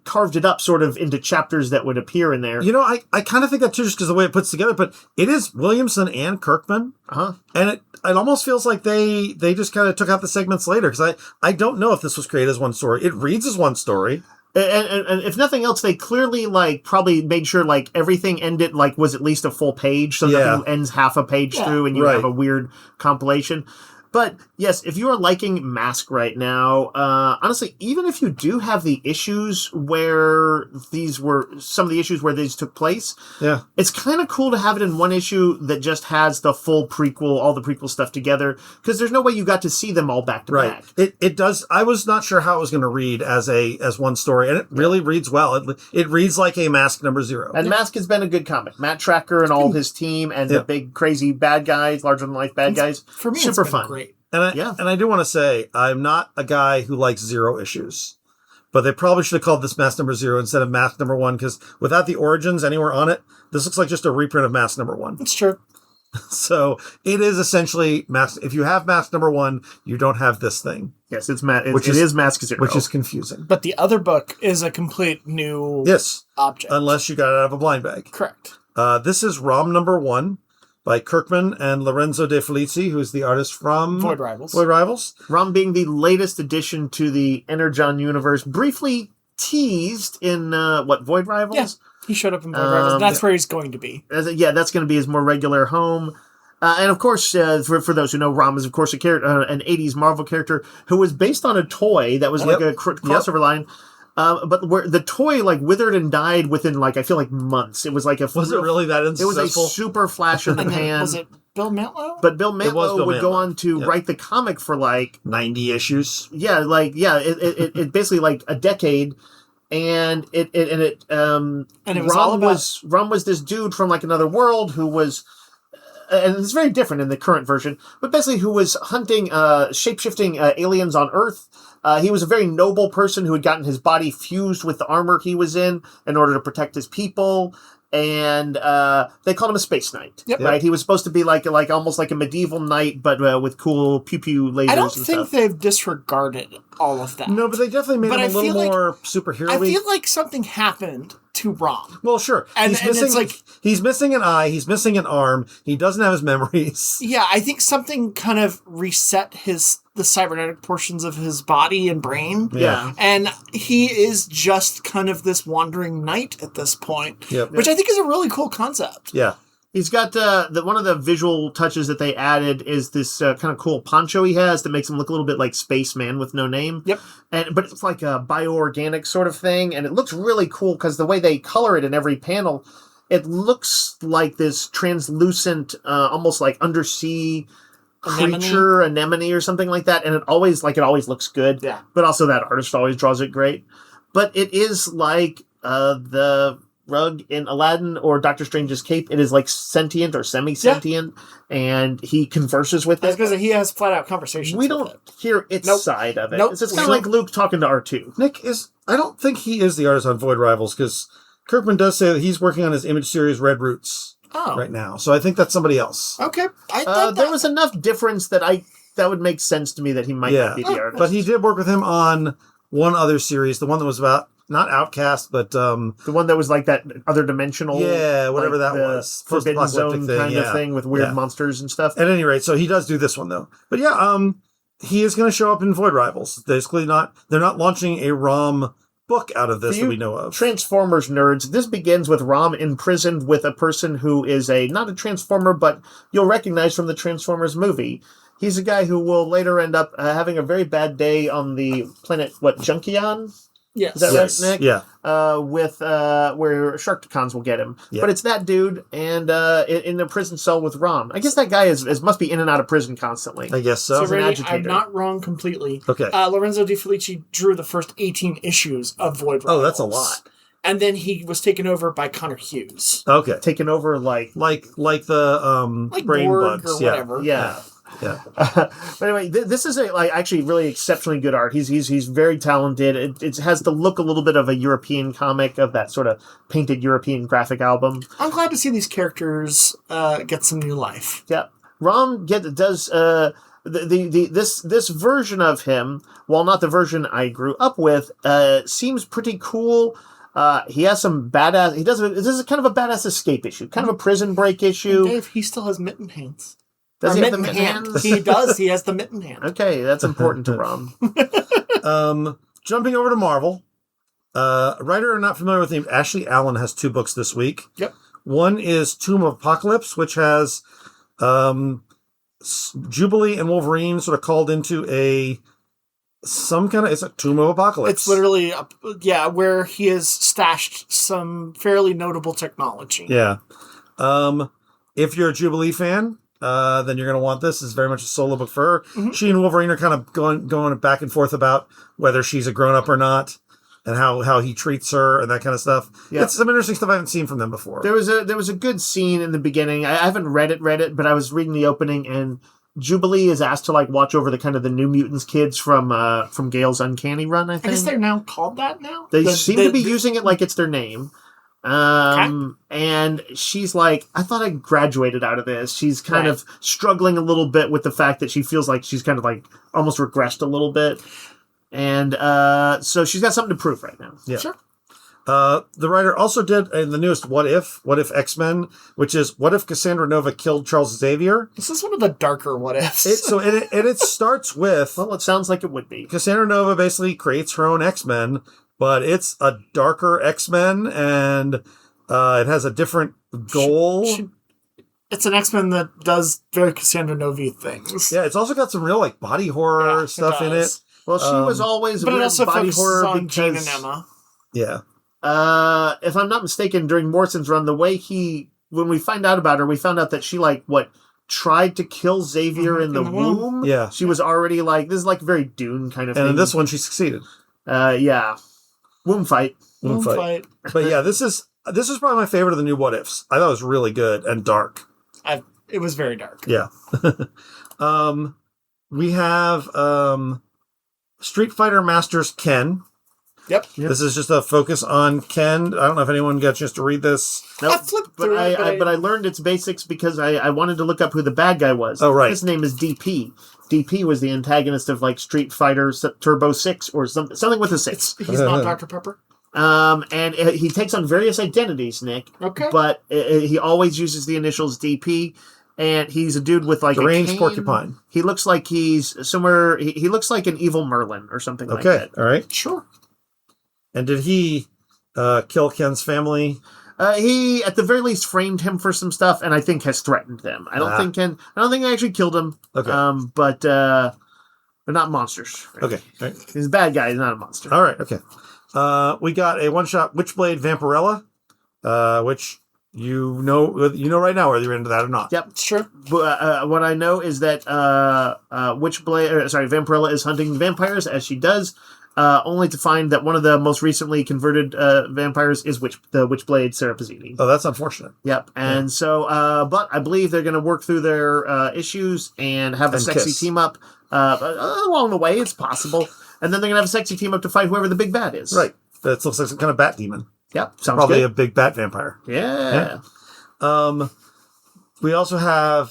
carved it up sort of into chapters that would appear in there. I kind of think that too, just because the way it puts together, but it is Williamson and Kirkman. Uh-huh. And it almost feels like they just kind of took out the segments later, because I don't know if this was created as one story. It reads as one story. And if nothing else, they clearly probably made sure everything ended was at least a full page, so nothing ends half a page through and you have a weird compilation. But yes, if you are liking Mask right now, honestly, even if you do have the issues where some of the issues where these took place, it's kind of cool to have it in one issue that just has the full prequel, all the prequel stuff together, because there's no way you got to see them all back to back. It does. I was not sure how it was going to read as one story, and it really reads well. It reads like a Mask #0. And Mask has been a good comic. Matt Tracker and all his team and the big crazy bad guys, larger than life bad guys. For me, super it's been fun. Great. And I do want to say, I'm not a guy who likes 0 issues. But they probably should have called this Mask #0 instead of Mask #1, because without the origins anywhere on it, this looks like just a reprint of Mask #1. It's true. So it is essentially Mask. If you have Mask #1, you don't have this thing. Yes, it is Mask 0. Which is confusing. But the other book is a complete new object. Unless you got it out of a blind bag. Correct. This is ROM #1. By Kirkman and Lorenzo De Felici, who's the artist from Void Rivals. ROM being the latest addition to the Energon universe, briefly teased in, Void Rivals? Yeah, he showed up in Void Rivals. That's where he's going to be. That's going to be his more regular home. And of course, for those who know, ROM is, of course, an 80s Marvel character who was based on a toy that was like a crossover line. But where the toy withered and died within I feel months. It was was it really that unsuccessful? It was a super flash in the pan. Was it Bill Mantlo? But Bill Mantlo would go on to write the comic for 90 issues. Yeah, it basically a decade, and it was all about Rum was this dude from another world who was. And it's very different in the current version, but basically who was hunting shape-shifting aliens on Earth. He was a very noble person who had gotten his body fused with the armor he was in order to protect his people. And they called him a space knight. Yep. Right? He was supposed to be almost like a medieval knight, but with cool pew-pew lasers. I don't and think stuff. they've disregarded all of that. No, but they definitely made him a little more superhero-y. I feel like something happened to Rom. Well, sure. He's missing an eye. He's missing an arm. He doesn't have his memories. Yeah, I think something kind of reset the cybernetic portions of his body and brain. Yeah. And he is just kind of this wandering knight at this point, which I think is a really cool concept. Yeah. He's got one of the visual touches that they added is this kind of cool poncho he has that makes him look a little bit like Spaceman with no name. Yep. But it's like a bioorganic sort of thing, and it looks really cool because the way they color it in every panel, it looks like this translucent, almost like undersea creature, anemone or something like that, and it always looks good. Yeah. But also that artist always draws it great. But it is like the rug in Aladdin or Doctor Strange's cape. It is sentient or semi-sentient, and he converses with it. Because he has flat-out conversations. We don't hear its side of it. Nope. It's kind of like Luke talking to R2. Nick I don't think he is the artist on Void Rivals, because Kirkman does say that he's working on his image series Red Roots right now. So I think that's somebody else. Okay. There was enough difference that would make sense to me that he might not be the artist. But he did work with him on one other series, the one that was about not Outcast, but the one that was like that other dimensional, whatever that was, Forbidden Zone kind of thing with weird monsters and stuff. At any rate, so he does do this one though. But he is going to show up in Void Rivals. They're not launching a ROM book out of this that we know of. Transformers nerds, this begins with Rom imprisoned with a person who is not a Transformer, but you'll recognize from the Transformers movie. He's a guy who will later end up having a very bad day on the planet, Junkion? Yes. Is that right, Nick? Yeah. With where Sharktons will get him. Yeah. But it's that dude and in a prison cell with Rom. I guess that guy must be in and out of prison constantly. I guess so. So Randy, I'm not wrong completely. Okay. Lorenzo De Felici drew the first 18 issues of Void Rivals. Oh, that's a lot. And then he was taken over by Connor Hughes. Okay. Taken over like the brain Borg bugs or whatever. Yeah. Yeah. But anyway, this is actually really exceptionally good art. He's very talented. It has the look a little bit of a European comic, of that sort of painted European graphic album. I'm glad to see these characters get some new life. Yeah. Rom does this version of him, while not the version I grew up with, seems pretty cool. He has some badass. This is kind of a badass escape issue, kind of a prison break issue. And Dave, he still has mitten hands. Does he have the hands? He does. He has the mitten hand. Okay, that's important to Rom. Jumping over to Marvel, a writer I'm not familiar with named Ashley Allen has 2 books this week. Yep. One is Tomb of Apocalypse, which has Jubilee and Wolverine sort of called into it's a Tomb of Apocalypse. It's literally, where he has stashed some fairly notable technology. Yeah. If you're a Jubilee fan, then you're going to want this. It's very much a solo book for her. Mm-hmm. She and Wolverine are kind of going back and forth about whether she's a grown-up or not, and how he treats her and that kind of stuff. Yeah. It's some interesting stuff I haven't seen from them before. There was a good scene in the beginning. I haven't read it, but I was reading the opening, and Jubilee is asked to watch over the New Mutants kids from Gale's Uncanny Run, I think. I guess they're now called that now? They seem to be using it like it's their name. And she's like, I thought I graduated out of this. She's kind of struggling a little bit with the fact that she feels like she's kind of almost regressed a little bit. And so she's got something to prove right now. Yeah. Sure. The writer also did in the newest What If X-Men, which is what if Cassandra Nova killed Charles Xavier? This is one of the darker what ifs. It starts with, well, it sounds like it would be. Cassandra Nova basically creates her own X-Men, but it's a darker X-Men, and it has a different goal. It's an X-Men that does very Cassandra Nova things. Yeah, it's also got some real body horror stuff in it. Well, she was always but it also body horror on because Jean and Emma. Yeah. If I'm not mistaken, during Morrison's run, the way when we find out about her, we found out that she tried to kill Xavier in the womb. Yeah. She was already this is very Dune kind of thing. And in this one, she succeeded. Yeah. Womb fight. But yeah, this is probably my favorite of the new What Ifs. I thought it was really good and dark. It was very dark. Yeah. We have Street Fighter Masters Ken. Yep. This is just a focus on Ken. I don't know if anyone got a chance to read this. Nope. I flipped through but I learned its basics because I wanted to look up who the bad guy was. Oh, right. His name is DP. DP was the antagonist of Street Fighter Turbo 6 or something with a 6. He's not Dr. Pepper? And he takes on various identities, Nick. Okay. But he always uses the initials DP. And he's a dude with deranged a cane. porcupine. He looks like he's somewhere. He looks like an evil Merlin or something like that. Okay, all right. Sure. And did he kill Ken's family? He, at the very least, framed him for some stuff, and I think has threatened them. I don't think I actually killed him. Okay. But they're not monsters. Right? Okay. Right. He's a bad guy. He's not a monster. All right. Okay. We got a one-shot Witchblade Vampirella, which you know right now whether you're into that or not. Yep, sure. But what I know is that Vampirella is hunting vampires as she does. Only to find that one of the most recently converted vampires is the Witchblade Serapazini. Oh, that's unfortunate. Yep. And so, but I believe they're going to work through their issues and have a sexy team up along the way. It's possible. And then they're going to have a sexy team up to fight whoever the big bad is. Right. That looks like some kind of bat demon. Yep. Sounds probably good. A big bat vampire. Yeah. We also have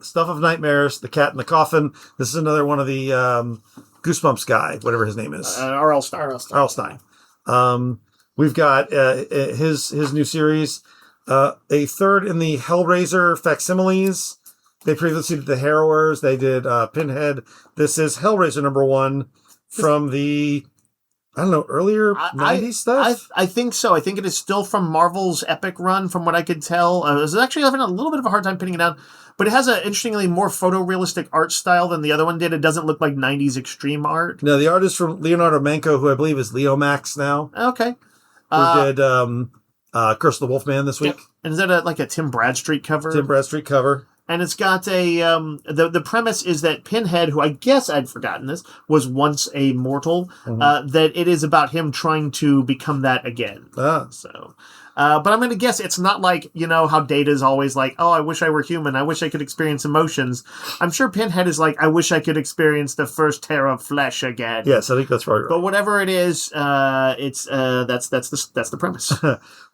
Stuff of Nightmares, The Cat in the Coffin. This is another one of the Goosebumps guy, whatever his name is. R.L. Stein. We've got his new series, a third in the Hellraiser facsimiles. They previously did the Harrowers. They did Pinhead. This is Hellraiser #1 from the, earlier 90s stuff? I think so. I think it is still from Marvel's Epic run, from what I could tell. I was actually having a little bit of a hard time pinning it down. But it has an interestingly more photorealistic art style than the other one did. It doesn't look like 90s extreme art. No, the art is from Leonardo Manco, who I believe is Leo Max now. Okay. Who did Curse of the Wolfman this week. Yep. And is that a Tim Bradstreet cover? Tim Bradstreet cover. And it's got the premise is that Pinhead, who I guess I'd forgotten this, was once a mortal, that it is about him trying to become that again. So, but I'm going to guess it's not like, how Data's always like, oh, I wish I were human. I wish I could experience emotions. I'm sure Pinhead is like, I wish I could experience the first tear of flesh again. Yes, I think that's right. But whatever it is, that's the premise.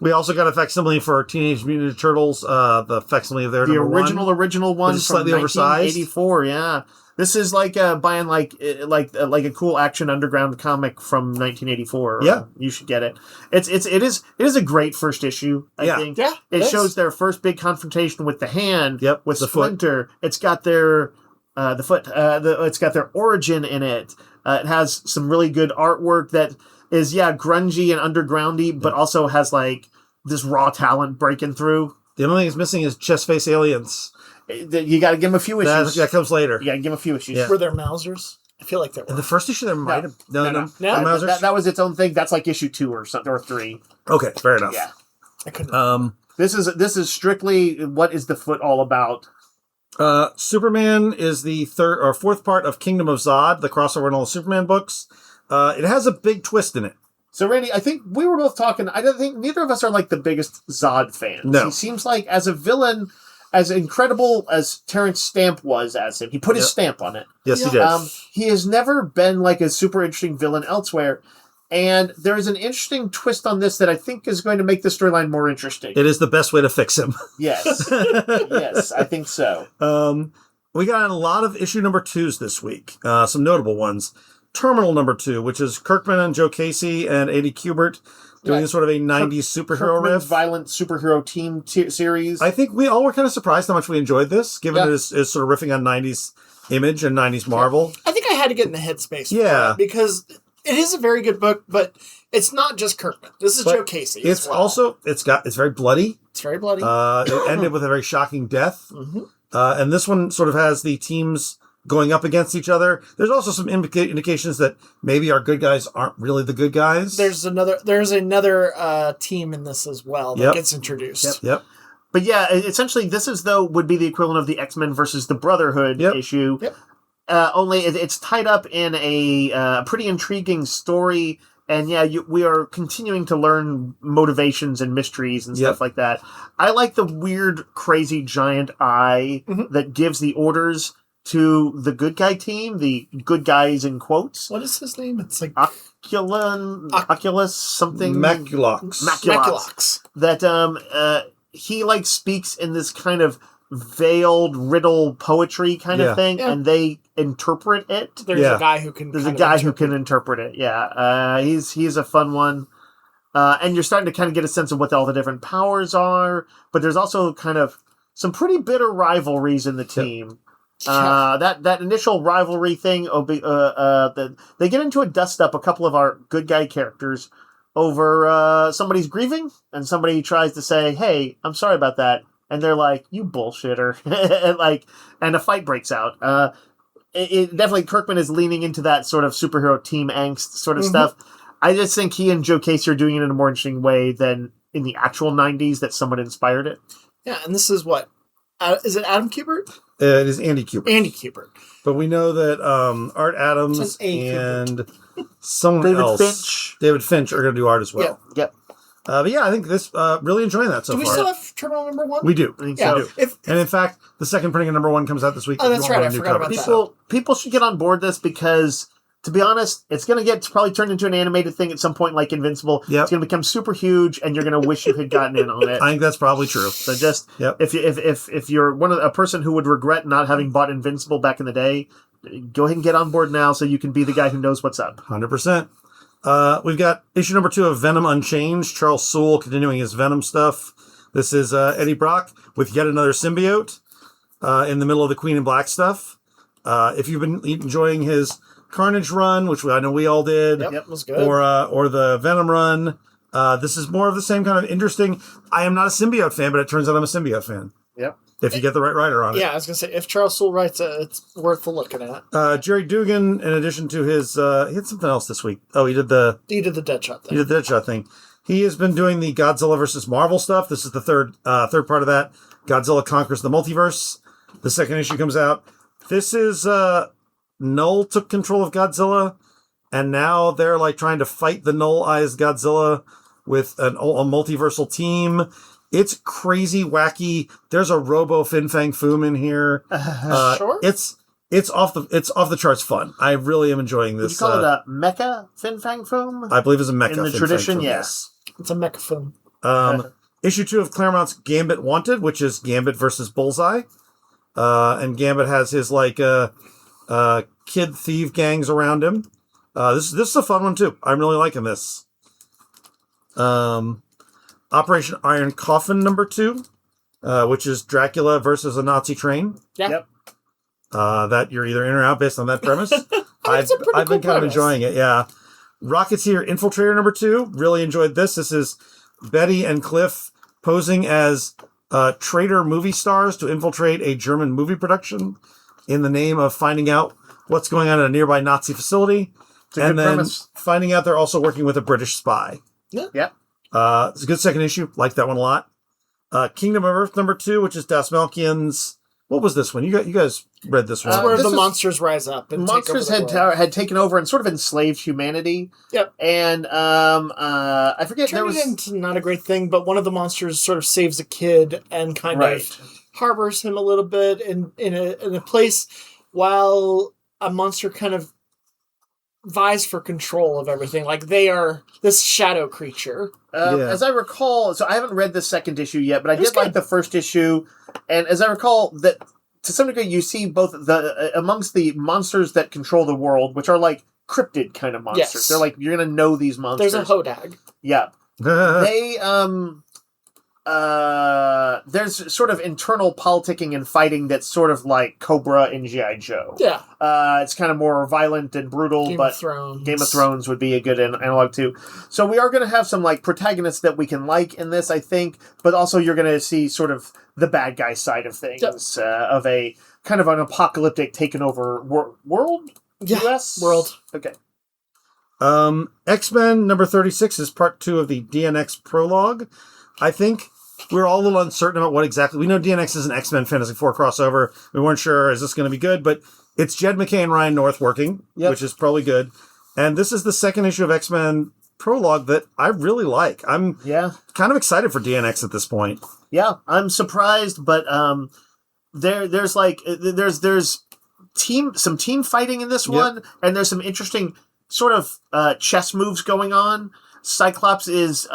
We also got a facsimile for Teenage Mutant Ninja Turtles, the facsimile of their the original one. Original one from slightly oversized. 1984, yeah. This is like buying like a cool Action Underground comic from 1984. Yeah, you should get it. It is a great first issue. I think. Yeah, it shows their first big confrontation with the Hand. Yep, with the Splinter. Foot. It's got their the foot. It's got their origin in it. It has some really good artwork that is grungy and undergroundy, but also has like this raw talent breaking through. The only thing it's missing is chest face aliens. You got to give them a few issues. That comes later. You got to give them a few issues. Yeah. Were there Mausers? I feel like there were. In the first issue, there might have... No. That was its own thing. That's like issue 2 or something, or 3. Okay, fair enough. Yeah. I couldn't... This is strictly what is the Foot all about. Superman is the third or fourth part of Kingdom of Zod, the crossover in all the Superman books. It has a big twist in it. So, Randy, I think we were both talking... I don't think neither of us are like the biggest Zod fans. No. He seems like, as a villain... As incredible as Terrence Stamp was as him, he put his stamp on it. Yes, he did. He has never been like a super interesting villain elsewhere. And there is an interesting twist on this that I think is going to make the storyline more interesting. It is the best way to fix him. Yes. Yes, I think so. We got a lot of issue number 2s this week. Some notable ones. Terminal number 2, which is Kirkman and Joe Casey and Andy Kubert doing sort of a 90s superhero riff. Violent superhero team series. I think we all were kind of surprised how much we enjoyed this, given it is sort of riffing on 90s Image and 90s Marvel. I think I had to get in the headspace for it because it is a very good book, but it's not just Kirkman. This is Joe Casey. It's also, it's very bloody. It's very bloody. It ended with a very shocking death. Mm-hmm. And this one sort of has the teams going up against each other. There's also some indications that maybe our good guys aren't really the good guys. There's another team in this as well that gets introduced. Yep. But yeah, essentially this would be the equivalent of the X-Men versus the Brotherhood issue. Yep. Only it's tied up in a pretty intriguing story. And we are continuing to learn motivations and mysteries and stuff like that. I like the weird, crazy giant eye that gives the orders to the good guy team, the good guys in quotes. What is his name? It's like Oculus something. Maculox. That he like speaks in this kind of veiled riddle poetry kind of thing, and they interpret it. There's a guy who can. There's a guy who can interpret it. Yeah, he's a fun one. And you're starting to kind of get a sense of what all the different powers are, but there's also kind of some pretty bitter rivalries in the team. That initial rivalry thing, they get into a dust-up, a couple of our good guy characters, over somebody's grieving, and somebody tries to say, hey, I'm sorry about that, and they're like, you bullshitter, and a fight breaks out. It definitely, Kirkman is leaning into that sort of superhero team angst sort of stuff. I just think he and Joe Casey are doing it in a more interesting way than in the actual 90s that someone inspired it. Yeah, and this is what? Is it Adam Kubert? It is Andy Kubert. Andy Kubert. But we know that Art Adams and someone else, David Finch, are going to do art as well. Yep. But yeah, I think this, really enjoying that so far. Do we still have Terminal number 1? We do. I think so. And in fact, the second printing of number 1 comes out this week. Oh, that's right. I forgot about that. People should get on board this because, to be honest, it's going to get probably turned into an animated thing at some point like Invincible. Yep. It's going to become super huge, and you're going to wish you had gotten in on it. I think that's probably true. So just, if you're a person who would regret not having bought Invincible back in the day, go ahead and get on board now so you can be the guy who knows what's up. 100%. We've got issue number 2 of Venom Unchanged. Charles Soule continuing his Venom stuff. This is Eddie Brock with yet another symbiote in the middle of the Queen in Black stuff. If you've been enjoying his Carnage run, which I know we all did, yep, was good. or the Venom run, this is more of the same kind of interesting. I am not a symbiote fan, but it turns out I'm a symbiote fan. Yep. If you get the right writer on it. Yeah, I was going to say, if Charles Soule writes it, it's worth looking at. Jerry Dugan, in addition to his... he had something else this week. Oh, he did the Deadshot thing. He did the Deadshot thing. He has been doing the Godzilla versus Marvel stuff. This is the third part of that. Godzilla Conquers the Multiverse. The second issue comes out. This is... Null took control of Godzilla, and now they're like trying to fight the Null-ized Godzilla with a multiversal team. It's crazy, wacky. There's a Robo Fin Fang Foom in here. Sure. It's off the charts fun. I really am enjoying this. Would you call it a Mecha Fin Fang Foom? I believe it's a Mecha in the Fin tradition. Fang Foom, Yes, it's a Mecha Foom. Issue 2 of Claremont's Gambit Wanted, which is Gambit versus Bullseye, and Gambit has his kid thief gangs around him. This is a fun one too. I'm really liking this. Operation Iron Coffin #2, which is Dracula versus a Nazi train. Yeah. Yep. That you're either in or out based on that premise. I've cool been kind of premise. enjoying it. Yeah. Rocketeer Infiltrator #2. Really enjoyed this. This is Betty and Cliff posing as traitor movie stars to infiltrate a German movie production in the name of finding out what's going on at a nearby Nazi facility. It's a good premise. Finding out they're also working with a British spy. Yeah. It's a good second issue. Like that one a lot. Kingdom of Earth #2, which is Das Melchian's. What was this one? You guys read this one. That's where this the is- monsters rise up and Monsters take over the world. had taken over and sort of enslaved humanity. Yep. And I forget there Turned was it into not a great thing, but one of the monsters sort of saves a kid and kind of harbors him a little bit in a place while a monster kind of vies for control of everything. Like they are this shadow creature. As I recall, so I haven't read the second issue yet, but I did like good. the first issue. And as I recall, that to some degree, you see both the amongst the monsters that control the world, which are like cryptid kind of monsters. Yes. They're like you're gonna know these monsters. There's a hodag. Yeah, they there's sort of internal politicking and fighting that's sort of like Cobra in G.I. Joe. Yeah. It's kind of more violent and brutal, Game but of Thrones. Game of Thrones would be a good analog too. So we are going to have some like protagonists that we can like in this, I think, but also you're going to see sort of the bad guy side of things, of a kind of an apocalyptic taken over world. Yeah. U.S. World. Okay. X-Men #36 is part 2 of the DNX prologue. I think we're all a little uncertain about what exactly. We know DNX is an X-Men Fantasy 4 crossover. We weren't sure, is this going to be good? But it's Jed McKay and Ryan North working, which is probably good. And this is the second issue of X-Men prologue that I really like. I'm kind of excited for DNX at this point. Yeah, I'm surprised, but there's some team fighting in this one, and there's some interesting sort of chess moves going on. Cyclops is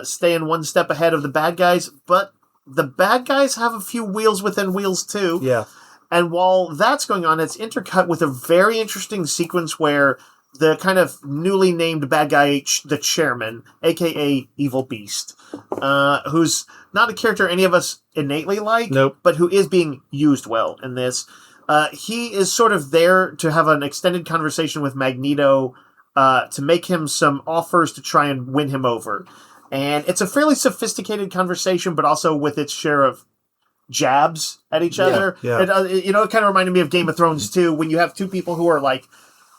staying one step ahead of the bad guys, but the bad guys have a few wheels within wheels too. Yeah. And while that's going on, it's intercut with a very interesting sequence where the kind of newly named bad guy, the chairman, aka Evil Beast, who's not a character any of us innately like, but who is being used well in this. He is sort of there to have an extended conversation with Magneto to make him some offers to try and win him over. And it's a fairly sophisticated conversation, but also with its share of jabs at each other. Yeah. It kind of reminded me of Game of Thrones too, when you have two people who are like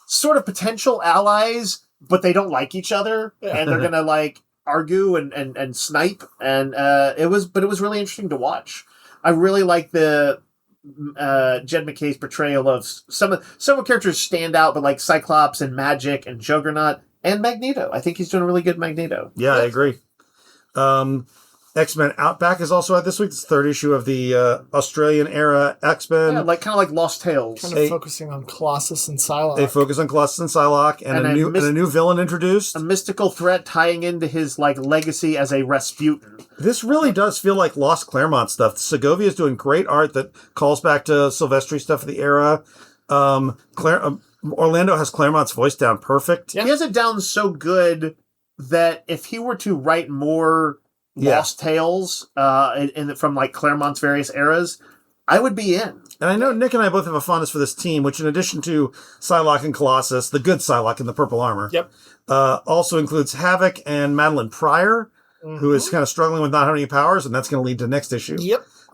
sort of potential allies, but they don't like each other, and they're gonna like argue and snipe. And it was really interesting to watch. I really like the Jed McKay's portrayal of some characters stand out, but like Cyclops and Magic and Juggernaut and Magneto. I think he's doing a really good Magneto. Yeah, I agree. X-Men Outback is also out this week. It's the third issue of the Australian era X-Men. Yeah, kind of like Lost Tales. Kind of focusing on Colossus and Psylocke. They focus on Colossus and Psylocke and a new villain introduced. A mystical threat tying into his like legacy as a Rasputin. This really does feel like Lost Claremont stuff. Segovia is doing great art that calls back to Silvestri stuff of the era. Orlando has Claremont's voice down perfect. Yeah. He has it down so good that if he were to write more Lost Tales from like Claremont's various eras, I would be in. And I know Nick and I both have a fondness for this team, which in addition to Psylocke and Colossus, the good Psylocke in the purple armor, also includes Havoc and Madeline Pryor, who is kind of struggling with not having any powers, and that's going to lead to next issue.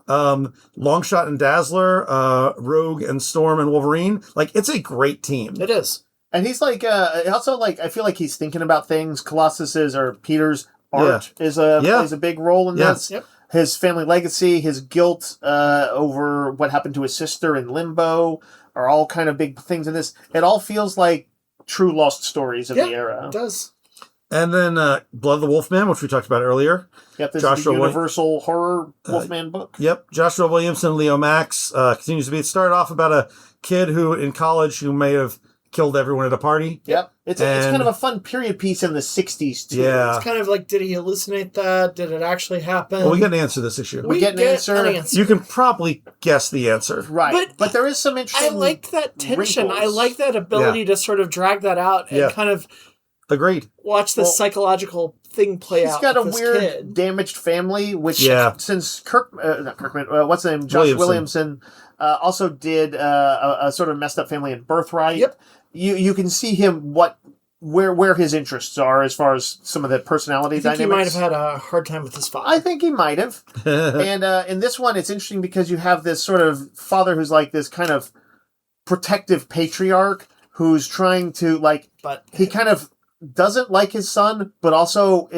Longshot and Dazzler, Rogue and Storm and Wolverine. Like, it's a great team. It is. And he's like, also like, I feel like he's thinking about things. Colossus's or Peter's art plays a big role in this. Yep. His family legacy, his guilt over what happened to his sister in Limbo are all kind of big things in this. It all feels like true Lost stories of the era. It does. And then Blood of the Wolfman, which we talked about earlier. Yep, this is the Universal horror Wolfman book. Yep, Joshua Williamson, Leo Max continues to be. It started off about a kid who in college who may have killed everyone at a party. Yep. It's kind of a fun period piece in the 60s, too. Yeah. It's kind of like, did he hallucinate that? Did it actually happen? Well, we get an answer this issue. We get an answer. You can probably guess the answer. Right. But there is some interesting I like that tension. wrinkles. I like that ability to sort of drag that out and kind of Agreed. watch the psychological thing play out. He's got a with this weird, kid. damaged family, which since not Kirkman, what's his name? Josh Williamson also did a sort of messed up family in Birthright. Yep. You can see him where his interests are as far as some of the personality dynamics. He might have had a hard time with his father. I think he might have. And in this one, it's interesting because you have this sort of father who's like this kind of protective patriarch who's trying to but he kind of doesn't like his son, but also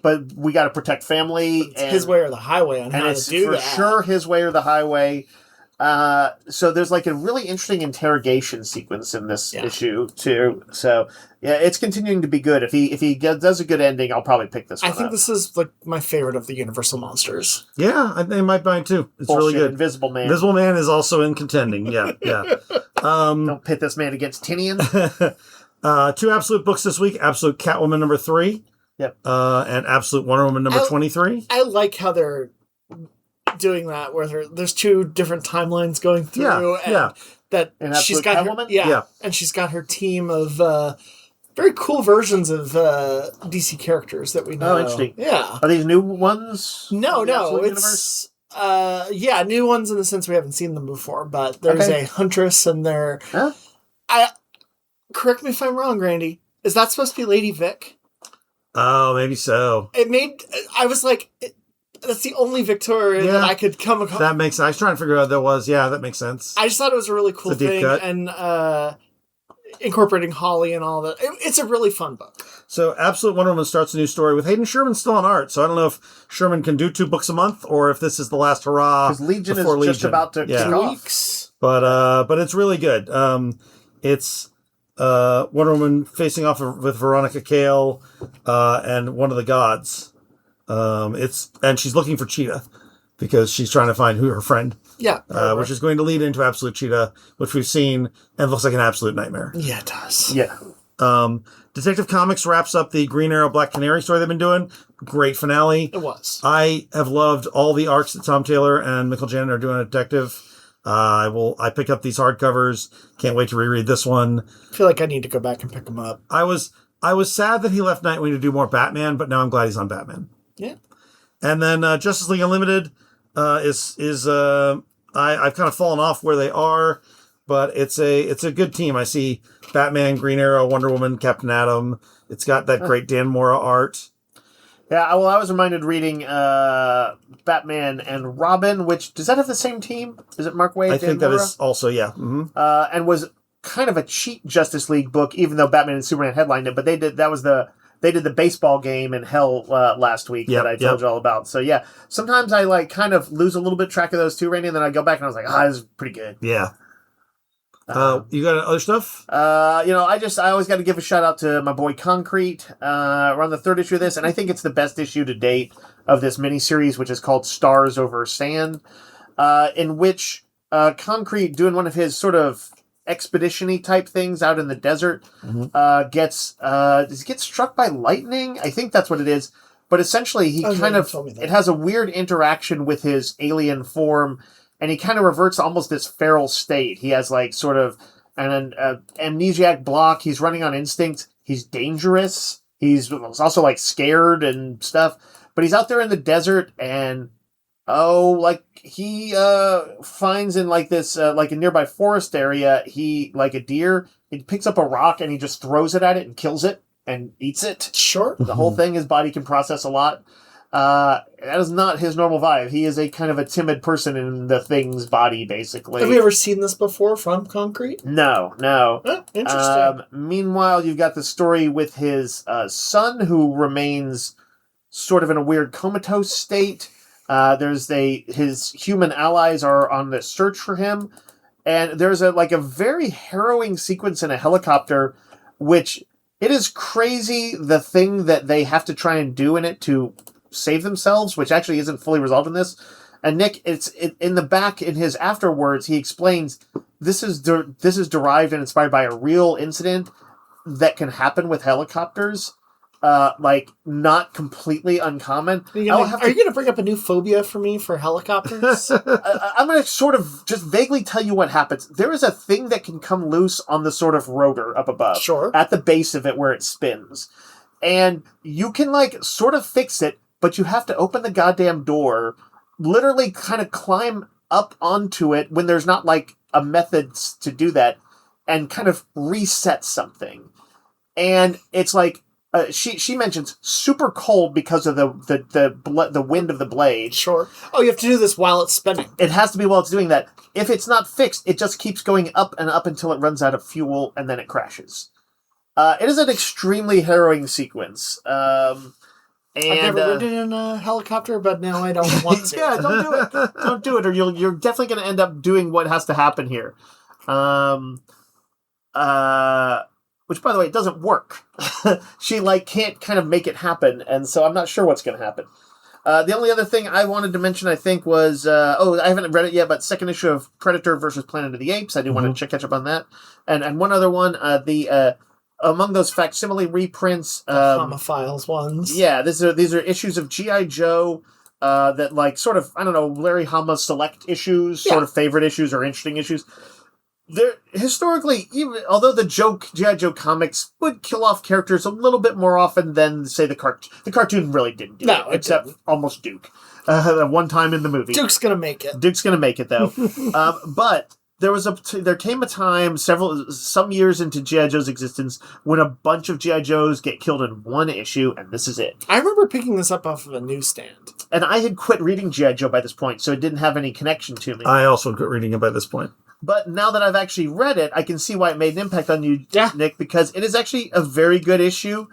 but we got to protect family. It's his way or the highway on how to do that. For sure his way or the highway. So there's a really interesting interrogation sequence in this issue too. So yeah, it's continuing to be good. If he does a good ending, I'll probably pick this one I think this is my favorite of the Universal Monsters. Yeah, I think might mine too. It's really good. Invisible Man. Invisible Man is also in contending. Yeah. Don't pit this man against Tinian. 2 Absolute books this week. Absolute Catwoman number 3. Yep. And Absolute Wonder Woman number 23. I like how they're doing that, where there's 2 different timelines going through. And she's got Catwoman? and she's got her team of very cool versions of DC characters that we know. Oh, interesting. Yeah. Are these new ones? No, It's new ones in the sense we haven't seen them before, but there's a Huntress and they're... Huh? Correct me if I'm wrong, Randy. Is that supposed to be Lady Vic? Oh, maybe so. I was like, that's the only Victoria that I could come across. That makes sense. I was trying to figure out what that was. Yeah, that makes sense. I just thought it was a really cool thing. Cut. And incorporating Holly and all that. It's a really fun book. So Absolute Wonder Woman starts a new story with Hayden Sherman still on art. So I don't know if Sherman can do 2 books a month or if this is the last hurrah. Because Legion is just about to kick off. Weeks. But it's really good. It's Wonder Woman facing off with Veronica Cale and one of the gods. And she's looking for Cheetah because she's trying to find her friend. Yeah. Which is going to lead into Absolute Cheetah, which we've seen and looks like an absolute nightmare. Yeah, it does. Yeah. Detective Comics wraps up the Green Arrow Black Canary story they've been doing. Great finale. It was. I have loved all the arcs that Tom Taylor and Michael Janin are doing at Detective. I pick up these hardcovers. Can't wait to reread this one. I feel like I need to go back and pick them up. I was sad that he left Nightwing to do more Batman, but now I'm glad he's on Batman. Yeah. And then Justice League Unlimited I've kind of fallen off where they are, but it's a good team. I see Batman, Green Arrow, Wonder Woman, Captain Atom. It's got that great Dan Mora art. Yeah, well, I was reminded reading Batman and Robin, which, does that have the same team? Is it Mark Waid? I think that is also, yeah. Mm-hmm. And was kind of a cheap Justice League book, even though Batman and Superman headlined it, but they did the baseball game in Hell last week that I told you all about. So yeah, sometimes I kind of lose a little bit track of those two, Randy, and then I go back and I was like, this is pretty good. Yeah. You got other stuff? I always got to give a shout out to my boy Concrete. We're on the 3rd issue of this, and I think it's the best issue to date of this miniseries, which is called Stars Over Sand, in which Concrete, doing one of his sort of expedition-y type things out in the desert, gets struck by lightning. I think that's what it is. But essentially, it has a weird interaction with his alien form, and he kind of reverts to almost this feral state. He has sort of an amnesiac block. He's running on instinct. He's dangerous. He's also scared and stuff. But he's out there in the desert, and he finds in this a nearby forest area, a deer. He picks up a rock and he just throws it at it and kills it and eats it. Sure. The whole thing, his body can process a lot. That is not his normal vibe. He is a kind of a timid person in the thing's body, basically. Have you ever seen this before from Concrete? No. Interesting. Meanwhile, you've got the story with his son, who remains sort of in a weird comatose state. His human allies are on the search for him, and there's a very harrowing sequence in a helicopter, which it is crazy the thing that they have to try and do in it to save themselves, which actually isn't fully resolved in this. And Nick, in the back in his afterwards, he explains this is derived and inspired by a real incident that can happen with helicopters. Not completely uncommon. Are you going to bring up a new phobia for me for helicopters? I'm going to sort of just vaguely tell you what happens. There is a thing that can come loose on the sort of rotor up above. Sure. At the base of it where it spins. And you can, sort of fix it, but you have to open the goddamn door, literally kind of climb up onto it when there's not, a method to do that, and kind of reset something. And it's she mentions super cold because of the wind of the blade. Sure. Oh, you have to do this while it's spinning. It has to be while it's doing that. If it's not fixed, it just keeps going up and up until it runs out of fuel, and then it crashes. It is an extremely harrowing sequence. I've never ridden in a helicopter, but now I don't want to. Yeah, don't do it. Don't do it, or you're definitely going to end up doing what has to happen here. Which, by the way, it doesn't work. She, can't kind of make it happen, and so I'm not sure what's going to happen. The only other thing I wanted to mention, I think, was... I haven't read it yet, but second issue of Predator versus Planet of the Apes. I do want to catch up on that. And one other one, among those facsimile reprints... Hama Files ones. Yeah, these are issues of G.I. Joe... that sort of, I don't know, Larry Hama select issues, sort of favorite issues or interesting issues. They're historically, even although the G.I. Joe comics would kill off characters a little bit more often than, say, the cartoon really didn't do it, except almost Duke. One time in the movie. Duke's gonna make it. Duke's gonna make it, though. But there came a time some years into G.I. Joe's existence when a bunch of G.I. Joes get killed in one issue, and this is it. I remember picking this up off of a newsstand. And I had quit reading G.I. Joe by this point, so it didn't have any connection to me. I also quit reading it by this point. But now that I've actually read it, I can see why it made an impact on you, Nick, because it is actually a very good issue.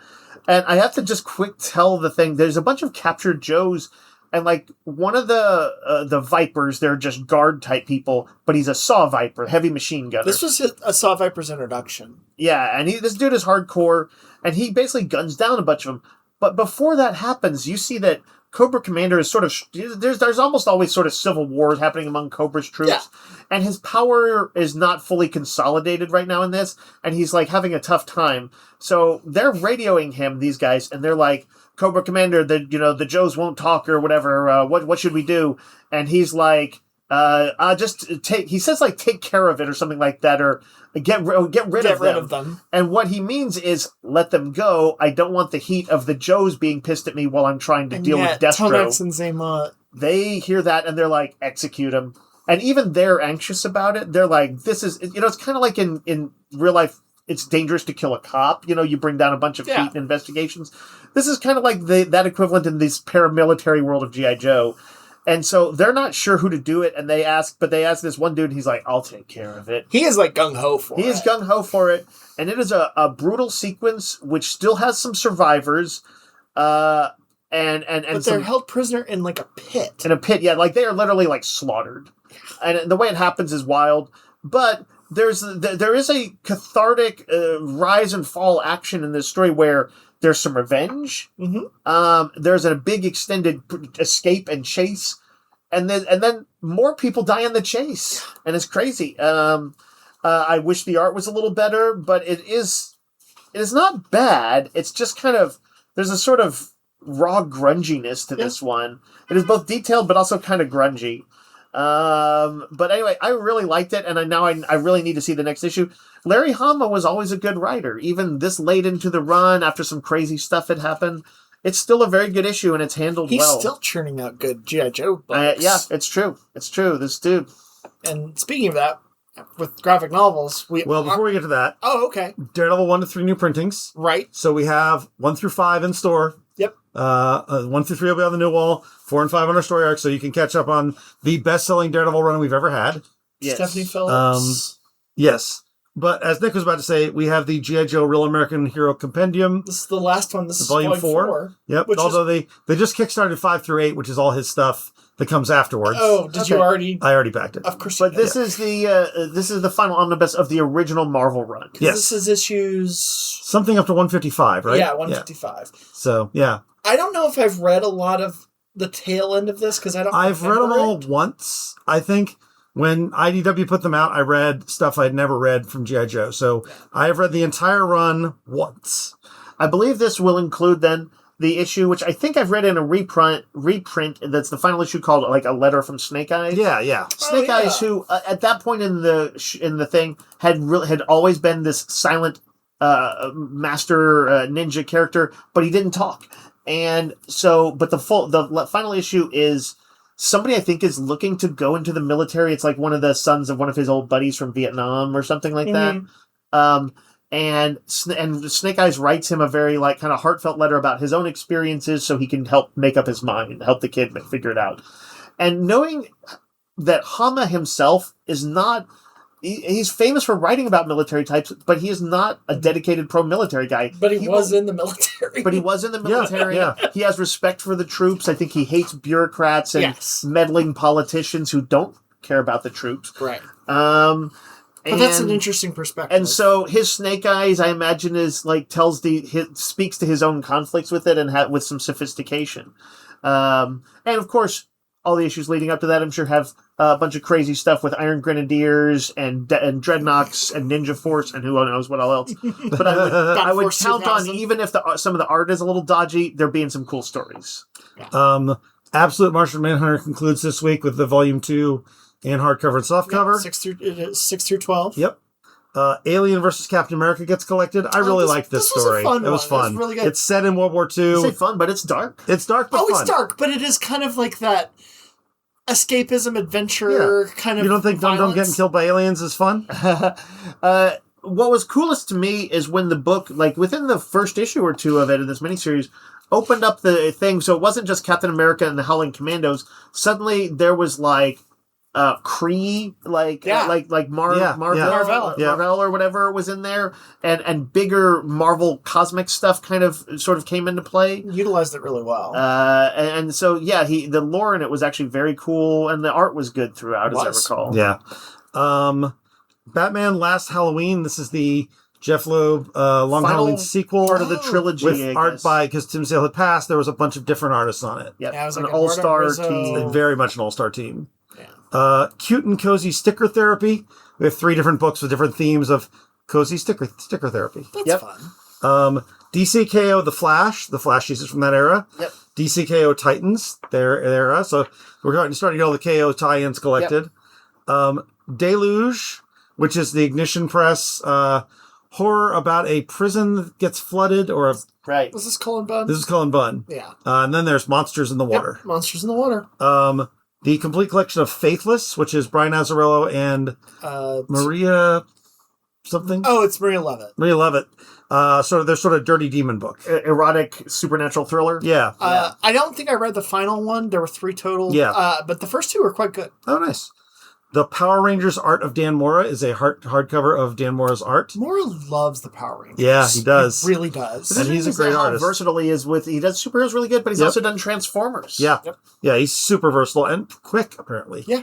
And I have to just quick tell the thing. There's a bunch of captured Joes, and one of the Vipers, they're just guard-type people, but he's a Saw Viper, heavy machine gunner. This was a Saw Viper's introduction. Yeah, and this dude is hardcore, and he basically guns down a bunch of them. But before that happens, you see that Cobra Commander is sort of... There's almost always sort of civil wars happening among Cobra's troops. And his power is not fully consolidated right now in this. And he's having a tough time. So they're radioing him, these guys. And they're like, Cobra Commander, the Joes won't talk or whatever. What should we do? And he's like, he says take care of it or something like that. Or get rid of them. And what he means is let them go. I don't want the heat of the Joes being pissed at me while I'm trying to deal with Destro. Tomax and Zema. They hear that and they're like, execute him. And even they're anxious about it. They're like, this is, it's kind of like in real life, it's dangerous to kill a cop. You bring down a bunch of heat investigations. This is kind of like that equivalent in this paramilitary world of G.I. Joe. And so they're not sure who to do it, and they ask this one dude, and he's like, I'll take care of it. He is gung-ho for it. He is gung-ho for it, and it is a brutal sequence, which still has some survivors, but they're held prisoner in a pit. In a pit, yeah, they are literally slaughtered. And the way it happens is wild, but there is a cathartic rise and fall action in this story where there's some revenge. Mm-hmm. There's a big extended escape and chase, and then more people die in the chase, and it's crazy. I wish the art was a little better, but it is not bad. It's just kind of there's a sort of raw grunginess to this one. It is both detailed but also kind of grungy. But anyway, I really liked it, and I really need to see the next issue. Larry Hama was always a good writer. Even this late into the run, after some crazy stuff had happened, it's still a very good issue, and it's handled well. He's still churning out good G.I. Joe books. Yeah, it's true. It's true. This dude. And speaking of that, with graphic novels, before we get to that... Oh, okay. Daredevil 1 to 3 new printings. Right. So we have 1 through 5 in store. Yep. 1 through 3 will be on the new wall. 4 and 5 on our story arc, so you can catch up on the best-selling Daredevil run we've ever had. Yes. Stephanie Phillips. Yes. But as Nick was about to say, we have the G.I. Joe Real American Hero Compendium. This is the last one. This is Volume 4. Yep. Although they just kickstarted 5 through 8, which is all his stuff that comes afterwards. Oh, did you already? I already backed it. Of course. But this is the final omnibus of the original Marvel run. Yes. This is issues... Something up to 155, right? Yeah, 155. So, yeah. I don't know if I've read a lot of the tail end of this because I've read them all once. I think when IDW put them out, I read stuff I'd never read from G.I. Joe. So I have read the entire run once. I believe this will include then the issue, which I think I've read in a reprint. That's the final issue called like a letter from Snake Eyes. Yeah. Snake Eyes, who at that point in the thing had always been this silent master ninja character, but he didn't talk. And so, but the final issue is somebody I think is looking to go into the military. It's like one of the sons of one of his old buddies from Vietnam or something like that. And Snake Eyes writes him a very like kind of heartfelt letter about his own experiences so he can help make up his mind, help the kid figure it out. And knowing that Hama himself is not, he's famous for writing about military types, but he is not a dedicated pro-military guy. But he was in the military. But he was in the military. Yeah. He has respect for the troops. I think he hates bureaucrats and meddling politicians who don't care about the troops. Right. But that's an interesting perspective. And so his Snake Eyes, I imagine, is like speaks to his own conflicts with it and with some sophistication. And of course, all the issues leading up to that, I'm sure, have a bunch of crazy stuff with Iron Grenadiers and Dreadnoks and Ninja Force and who knows what all else. But I would count on, even if some of the art is a little dodgy, there being some cool stories. Absolute Martian Manhunter concludes this week with the Volume 2 and hardcover and softcover. 6 through 12. Yep. Alien versus Captain America gets collected. I really liked this story. It was fun. It was really good. It's set in World War II. You say fun, but it's dark. It's dark, but fun. It's dark, but it is kind of like that escapism adventure kind of. You don't think Dum-Dum getting killed by aliens is fun? What was coolest to me is when the book, like within the first issue or two of it in this miniseries, opened up the thing. So it wasn't just Captain America and the Howling Commandos. Suddenly there was like Kree, Marvel or whatever was in there, and bigger Marvel cosmic stuff kind of sort of came into play. Utilized it really well. And so the lore in it was actually very cool, and the art was good throughout, as I recall. Yeah. Batman Last Halloween. This is the Jeff Loeb Long Halloween sequel, part of the trilogy, with art by, because Tim Sale had passed. There was a bunch of different artists on it. Yeah, it was an like all-star team. Very much an all-star team. Cute and Cozy Sticker Therapy. We have 3 different books with different themes of cozy sticker therapy. That's fun. DCKO The Flash uses from that era. Yep. DCKO Titans, their era. So we're starting to get all the KO tie-ins collected. Yep. Deluge, which is the Ignition Press horror about a prison that gets flooded Right. Was this Cullen Bunn? This is Cullen Bunn. Yeah. And then there's Monsters in the Water. Yep, Monsters in the Water. The complete collection of Faithless, which is Brian Azzarello and Maria something. Oh, it's Maria Levitt. Maria Levitt. Their sort of dirty demon book. Erotic supernatural thriller. Yeah. I don't think I read the final one. There were 3 total. Yeah. But the first 2 were quite good. Oh, nice. The Power Rangers Art of Dan Mora is a hardcover of Dan Mora's art. Mora loves the Power Rangers. Yeah, he does. He really does. And he's a great artist. How versatile he is he does superheroes really good, but he's also done Transformers. Yeah. Yep. Yeah, he's super versatile and quick, apparently. Yeah.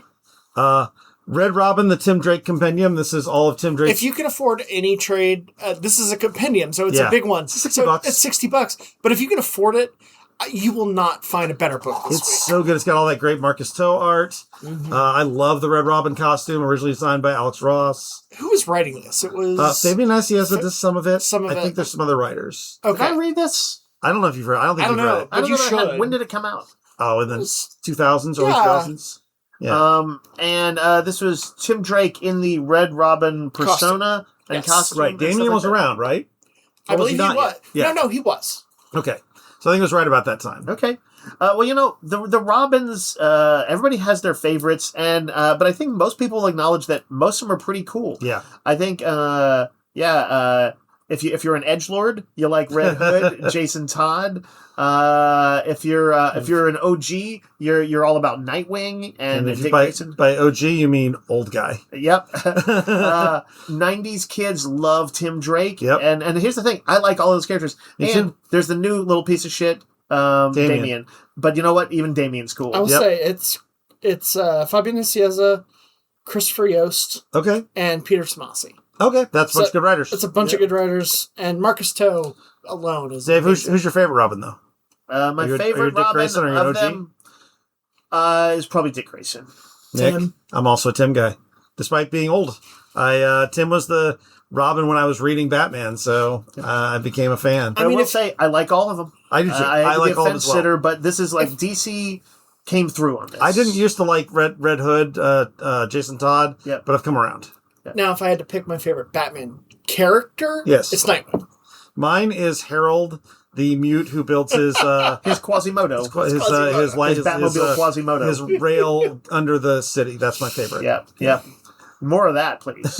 Red Robin, the Tim Drake Compendium. This is all of Tim Drake. If you can afford any trade, this is a compendium, so it's a big one. It's $60. It's $60. But if you can afford it, you will not find a better book this week. It's so good. It's got all that great Marcus Toe art. Mm-hmm. I love the Red Robin costume, originally designed by Alex Ross. Who was writing this? It was... Fabian Nicieza did some of it. I think there's some other writers. Okay. Did I read this? I don't know if you've read it. I don't think you've read it. But you should. When did it come out? Oh, in the 2000s, early 2000s. Yeah. And this was Tim Drake in the Red Robin persona and costume. Right. Damien was around, right? I believe he was. Yeah. No, he was. Okay. So I think it was right about that time. Okay. The Robins, everybody has their favorites, but I think most people acknowledge that most of them are pretty cool. Yeah. I think, if you're an edgelord, you like Red Hood, Jason Todd. If you're an OG, you're all about Nightwing and Dick Grayson. By OG you mean old guy. Yep. 90s kids love Tim Drake. Yep. And here's the thing, I like all those characters. There's the new little piece of shit, Damien. But you know what? Even Damien's cool. I will say it's Fabian Nicieza, Christopher Yost, and Peter Tomasi. Okay, that's a bunch of good writers. It's a bunch of good writers, and Marcus Toe alone is. Dave, who's your favorite Robin though? My favorite Robin of them, Is probably Dick Grayson. Nick, Tim. I'm also a Tim guy, despite being old. Tim was the Robin when I was reading Batman, so I became a fan. I will say I like all of them. I do too. I like all of them as well. sitter, but this is like DC came through on this. I didn't used to like Red Hood, Jason Todd, but I've come around. Now, if I had to pick my favorite Batman character, yes, it's Nightwing. Mine is Harold, the mute who builds his Quasimodo, his Batmobile Quasimodo, his rail under the city. That's my favorite. Yeah. More of that, please.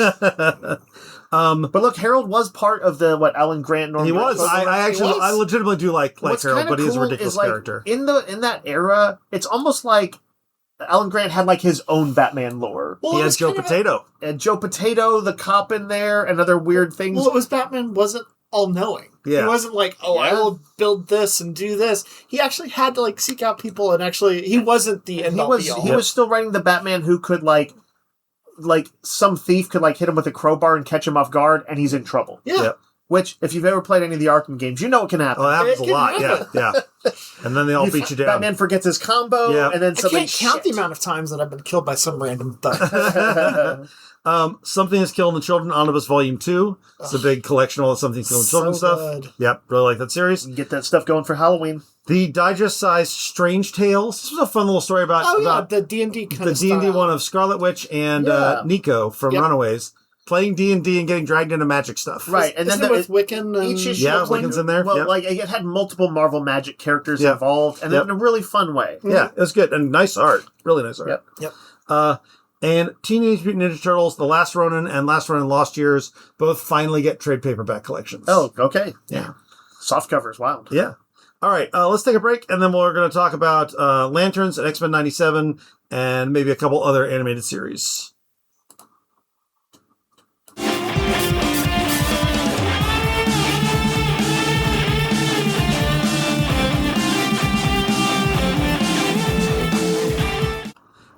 But look, Harold was part of the Alan Grant. He was. I legitimately do like Harold, but he's a ridiculous character. In that era, it's almost like Alan Grant had like his own Batman lore. Well, he had Joe Potato. And Joe Potato, the cop in there, and other weird things. Well, it was Batman wasn't all-knowing. Yeah. He wasn't like, I will build this and do this. He actually had to like seek out people, and actually, he wasn't the end-all be-all. He was still writing the Batman who could like some thief could like hit him with a crowbar and catch him off guard, and he's in trouble. Yeah. Yep. Which, if you've ever played any of the Arkham games, you know it can happen. Oh, it happens a lot. Yeah. And then they all beat you down. Batman forgets his combo, and then something. I can't count the amount of times that I've been killed by some random thug. Something is Killing the Children, Omnibus Volume 2. It's a big collection of all the Something is Killing the Children stuff. Good. Yep, really like that series. Get that stuff going for Halloween. The digest-sized Strange Tales. This was a fun little story about the D&D kind the of D&D style. one of Scarlet Witch and Nico from Runaways. Playing D&D and getting dragged into magic stuff. Right, and Isn't then it with Wiccan. And... Each issue Wiccan's in there. Well, like it had multiple Marvel Magic characters involved, and in a really fun way. Yeah, it was good and nice art. Really nice art. Yep. And Teenage Mutant Ninja Turtles, The Last Ronin, and Last Ronin Lost Years both finally get trade paperback collections. Oh, okay. Yeah. Soft covers, wow. Yeah. All right, let's take a break, and then we're going to talk about Lanterns and X-Men 97, and maybe a couple other animated series.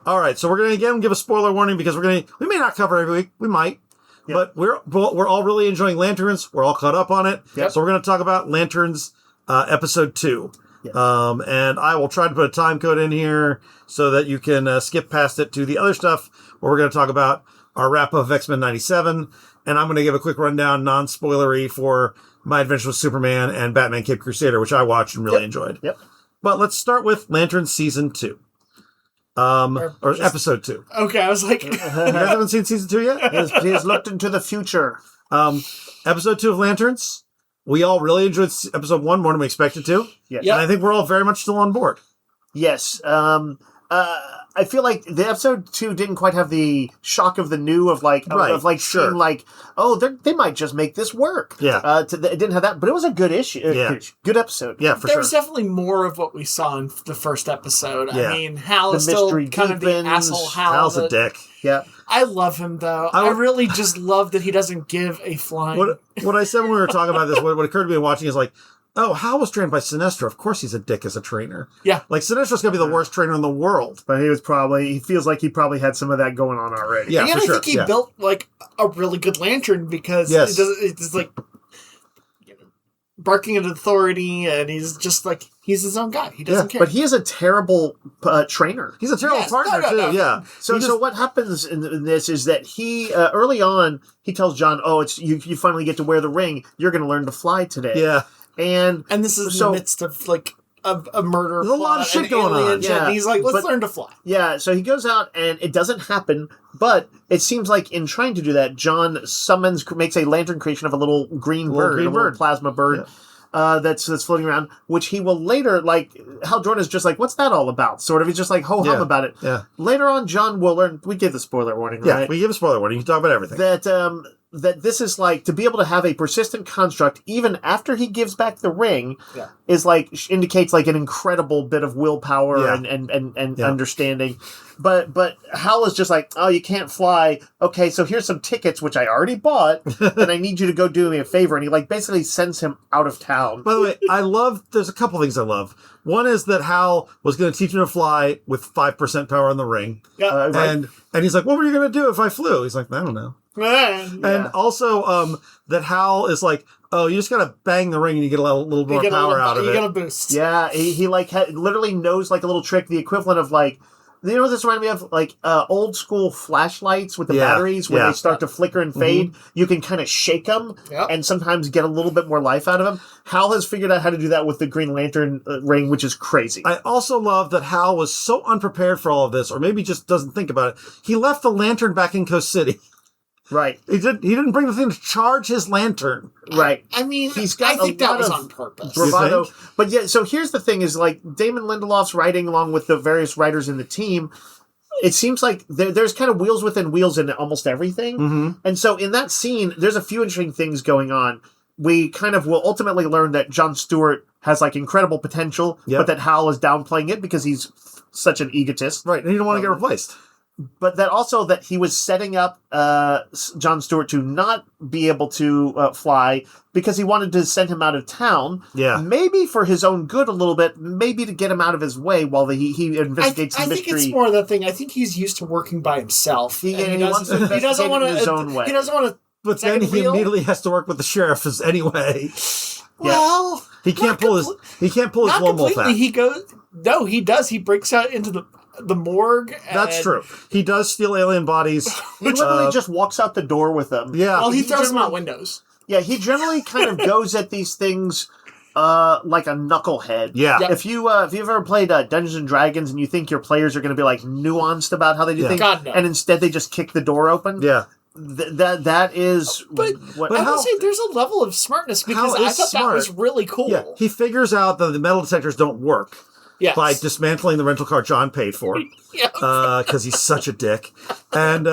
All right, so we're going to again give a spoiler warning because we may not cover every week. We might. But we're all really enjoying Lanterns. We're all caught up on it. Yep. So we're going to talk about Lanterns episode 2. Yep. And I will try to put a time code in here so that you can skip past it to the other stuff where we're going to talk about our wrap of X-Men 97. And I'm going to give a quick rundown, non-spoilery, for My Adventure with Superman and Batman Cape Crusader, which I watched and really enjoyed. Yep. But let's start with Lanterns Season 2. Or episode 2. Okay, I was like... You guys haven't seen season 2 yet? He has looked into the future. Episode 2 of Lanterns. We all really enjoyed episode 1 more than we expected to. Yes. And I think we're all very much still on board. Yes. I feel like the episode 2 didn't quite have the shock of the new of like, seeing like, oh, they might just make this work. Yeah. It didn't have that, but it was a good issue. Good episode. Yeah, for there sure. was definitely more of what we saw in the first episode. Yeah. I mean, Hal The is still mystery kind of the deepens. asshole Hal. Hal's a dick. Yeah. I love him, though. I really just love that he doesn't give a flying... What I said when we were talking about this, what occurred to me watching is like, oh, Hal was trained by Sinestro. Of course he's a dick as a trainer. Yeah. Like, Sinestro's going to be the worst trainer in the world. But he feels like he probably had some of that going on already. Yeah, and for I sure. think he built, like, a really good lantern because it's like, barking at authority, and he's just like, he's his own guy. He doesn't care. But he is a terrible trainer. He's a terrible partner, too, yeah. So what happens in this is that he, early on, he tells John, oh, it's you finally get to wear the ring. You're going to learn to fly today. Yeah. And this is in the midst of, like, a murder. There's a lot of shit going on. Yeah. And he's like, let's learn to fly. Yeah, so he goes out, and it doesn't happen, but it seems like in trying to do that, John makes a lantern creation of a little green bird, a little plasma bird. Yeah. That's floating around, which he will later, like, Hal Jordan is just like, what's that all about? Sort of, he's just like, ho-hum about it. Yeah. Later on, John will learn, we give the spoiler warning, right? Yeah, we give a spoiler warning, you can talk about everything. That this is like, to be able to have a persistent construct, even after he gives back the ring, is like, indicates like an incredible bit of willpower and understanding. But Hal is just like, oh, you can't fly. Okay, so here's some tickets, which I already bought, and I need you to go do me a favor. And he like basically sends him out of town. By the way, there's a couple things I love. One is that Hal was going to teach him to fly with 5% power on the ring. Yeah, and he's like, what were you going to do if I flew? He's like, I don't know. And also that Hal is like, oh, you just gotta bang the ring and you get a little more power out of it. You get a boost. Yeah, he like literally knows like a little trick, the equivalent of like, you know what this reminded me of? Like old school flashlights with the batteries when they start to flicker and fade. You can kind of shake them and sometimes get a little bit more life out of them. Hal has figured out how to do that with the Green Lantern ring, which is crazy. I also love that Hal was so unprepared for all of this, or maybe just doesn't think about it. He left the lantern back in Coast City. Right. He didn't bring the thing to charge his lantern. Right. I mean, he's got I think that was on purpose. Bravado. But yeah, so here's the thing is like Damon Lindelof's writing along with the various writers in the team. It seems like there's kind of wheels within wheels in almost everything. Mm-hmm. And so in that scene, there's a few interesting things going on. We kind of will ultimately learn that Jon Stewart has like incredible potential, but that Hal is downplaying it because he's such an egotist. Right. And he don't want to get replaced. But that also that he was setting up Jon Stewart to not be able to fly because he wanted to send him out of town. Yeah. Maybe for his own good a little bit, maybe to get him out of his way while he investigates the mystery. I think it's more the thing. I think he's used to working by himself. He doesn't want his own way. He doesn't want to. But then he immediately has to work with the sheriff anyway. Well, he can't pull his lone wolf out. He does. He breaks out into the morgue. That's true. He does steal alien bodies. He literally just walks out the door with them. Yeah. Well, he throws them out windows. Yeah, he generally kind of goes at these things like a knucklehead. Yeah. If you've ever played Dungeons and Dragons and you think your players are going to be like nuanced about how they do things, God, no. and instead they just kick the door open. Yeah. That is. But I will say there's a level of smartness because I thought that was really cool. Yeah. He figures out that the metal detectors don't work. Yes. By dismantling the rental car John paid for, because he's such a dick, and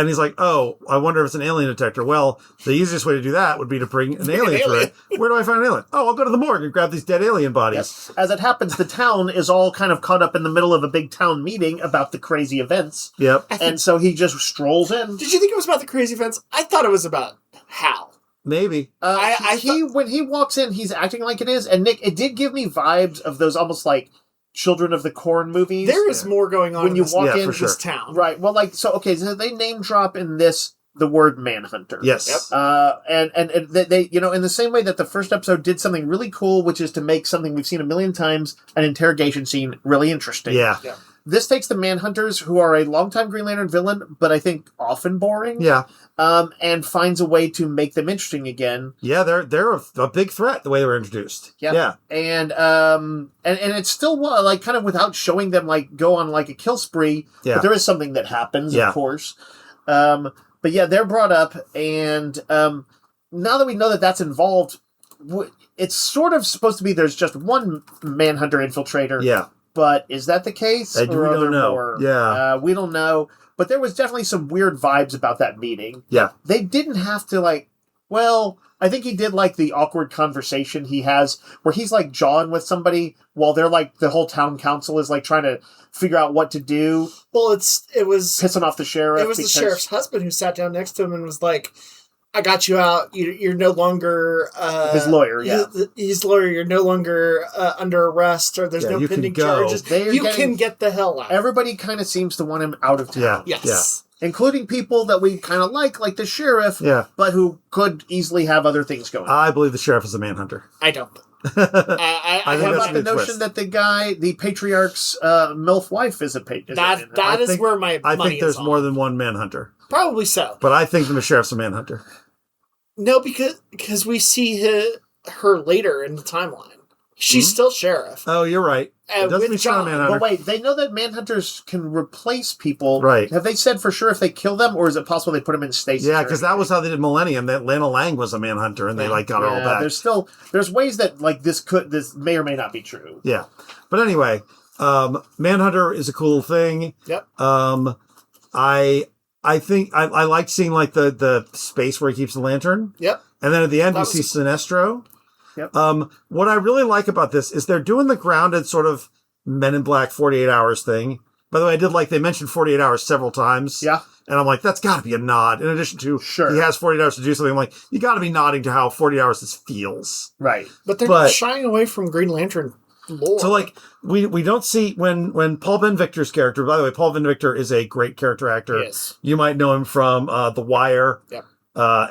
he's like, oh, I wonder if it's an alien detector. Well, the easiest way to do that would be to bring an alien through it. Where do I find an alien? Oh, I'll go to the morgue and grab these dead alien bodies. Yes. As it happens, the town is all kind of caught up in the middle of a big town meeting about the crazy events. Yep. And so he just strolls in. Did you think it was about the crazy events? I thought it was about Hal. Maybe. When he walks in, he's acting like it is. And Nick, it did give me vibes of those almost like Children of the Corn movies. There is more going on when you walk in this town. Right. Well, so they name drop in this the word Manhunter. Yes. And they in the same way that the first episode did something really cool, which is to make something we've seen a million times, an interrogation scene, really interesting. Yeah. This takes the Manhunters, who are a longtime Green Lantern villain, but I think often boring. Yeah. And finds a way to make them interesting again. Yeah, they're a big threat the way they were introduced. Yeah. And it's still like kind of without showing them like go on like a kill spree. Yeah. But there is something that happens, of course. But yeah, they're brought up, and now that we know that that's involved, it's sort of supposed to be there's just one Manhunter infiltrator. Yeah. But is that the case? We don't know. More? Yeah. We don't know. But there was definitely some weird vibes about that meeting. Yeah. They didn't have to I think he did like the awkward conversation he has where he's like jawing with somebody while they're like the whole town council is like trying to figure out what to do. Well, it was pissing off the sheriff. It was the sheriff's husband who sat down next to him and was like, I got you out. You're no longer... his lawyer, yeah. His lawyer, you're no longer under arrest, or there's no pending charges. You can get the hell out. Everybody kind of seems to want him out of town. Yeah. Yes. Yeah. Including people that we kind of like the sheriff, but who could easily have other things going on. I believe the sheriff is a Manhunter. I don't. I have about the notion that the patriarch's MILF wife is a Manhunter. That is where my money I think there's is more than one Manhunter. Probably so. But I think the sheriff's a Manhunter. No, because we see her later in the timeline. She's still sheriff. Oh, you're right. It doesn't mean John. Manhunter. But wait, they know that Manhunters can replace people. Right. Have they said for sure if they kill them, or is it possible they put them in stasis? Yeah, because that was how they did Millennium. That Lana Lang was a Manhunter, and they got her all back. There's ways that this may or may not be true. Yeah, but anyway, Manhunter is a cool thing. Yep. I think I liked seeing like the space where he keeps the lantern. Yep. And then at the end we see Sinestro. Yep. What I really like about this is they're doing the grounded sort of Men in Black 48 hours thing. By the way, I did like they mentioned 48 hours several times. Yeah. And I'm like, that's got to be a nod. In addition to he has 48 hours to do something. I'm like, you got to be nodding to how 48 hours this feels. Right. But they're not shying away from Green Lantern lore. So, like, we don't see when Paul Ben Victor's character, by the way, Paul Ben Victor is a great character actor. Yes. You might know him from The Wire, Yep.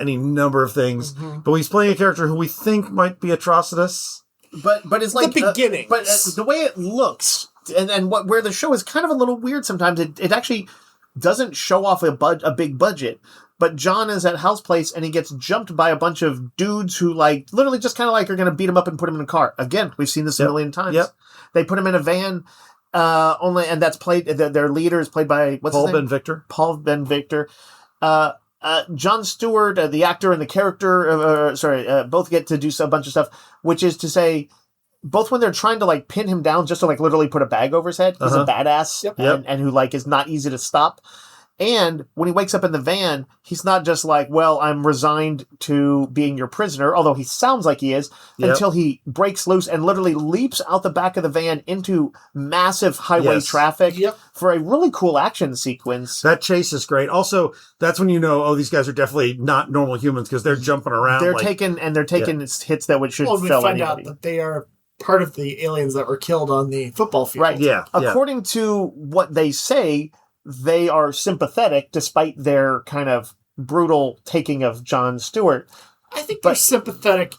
any number of things. But he's playing a character who we think might be Atrocitus. But it's like the beginning. But the way it looks and where the show is kind of a little weird sometimes. It actually doesn't show off a big budget. But John is at Hal's place and he gets jumped by a bunch of dudes who like literally just kind of like are going to beat him up and put him in a car. Again, we've seen this a million times. Yep. They put him in a van. And that's played. Their leader is played by Paul Ben Victor. Paul Ben Victor. Jon Stewart, the actor and the character, both get to do a bunch of stuff, which is to say, both when they're trying to like pin him down just to like literally put a bag over his head, he's a badass and who like is not easy to stop. And when he wakes up in the van, he's not just like, well, I'm resigned to being your prisoner, although he sounds like he is, until he breaks loose and literally leaps out the back of the van into massive highway traffic for a really cool action sequence. That chase is great. Also, that's when you know, these guys are definitely not normal humans because they're jumping around. They're taking hits that should we fell find anybody. out that they are part of the aliens that were killed on the football field. Right. Yeah. According to what they say, they are sympathetic despite their kind of brutal taking of Jon Stewart. I think they're sympathetic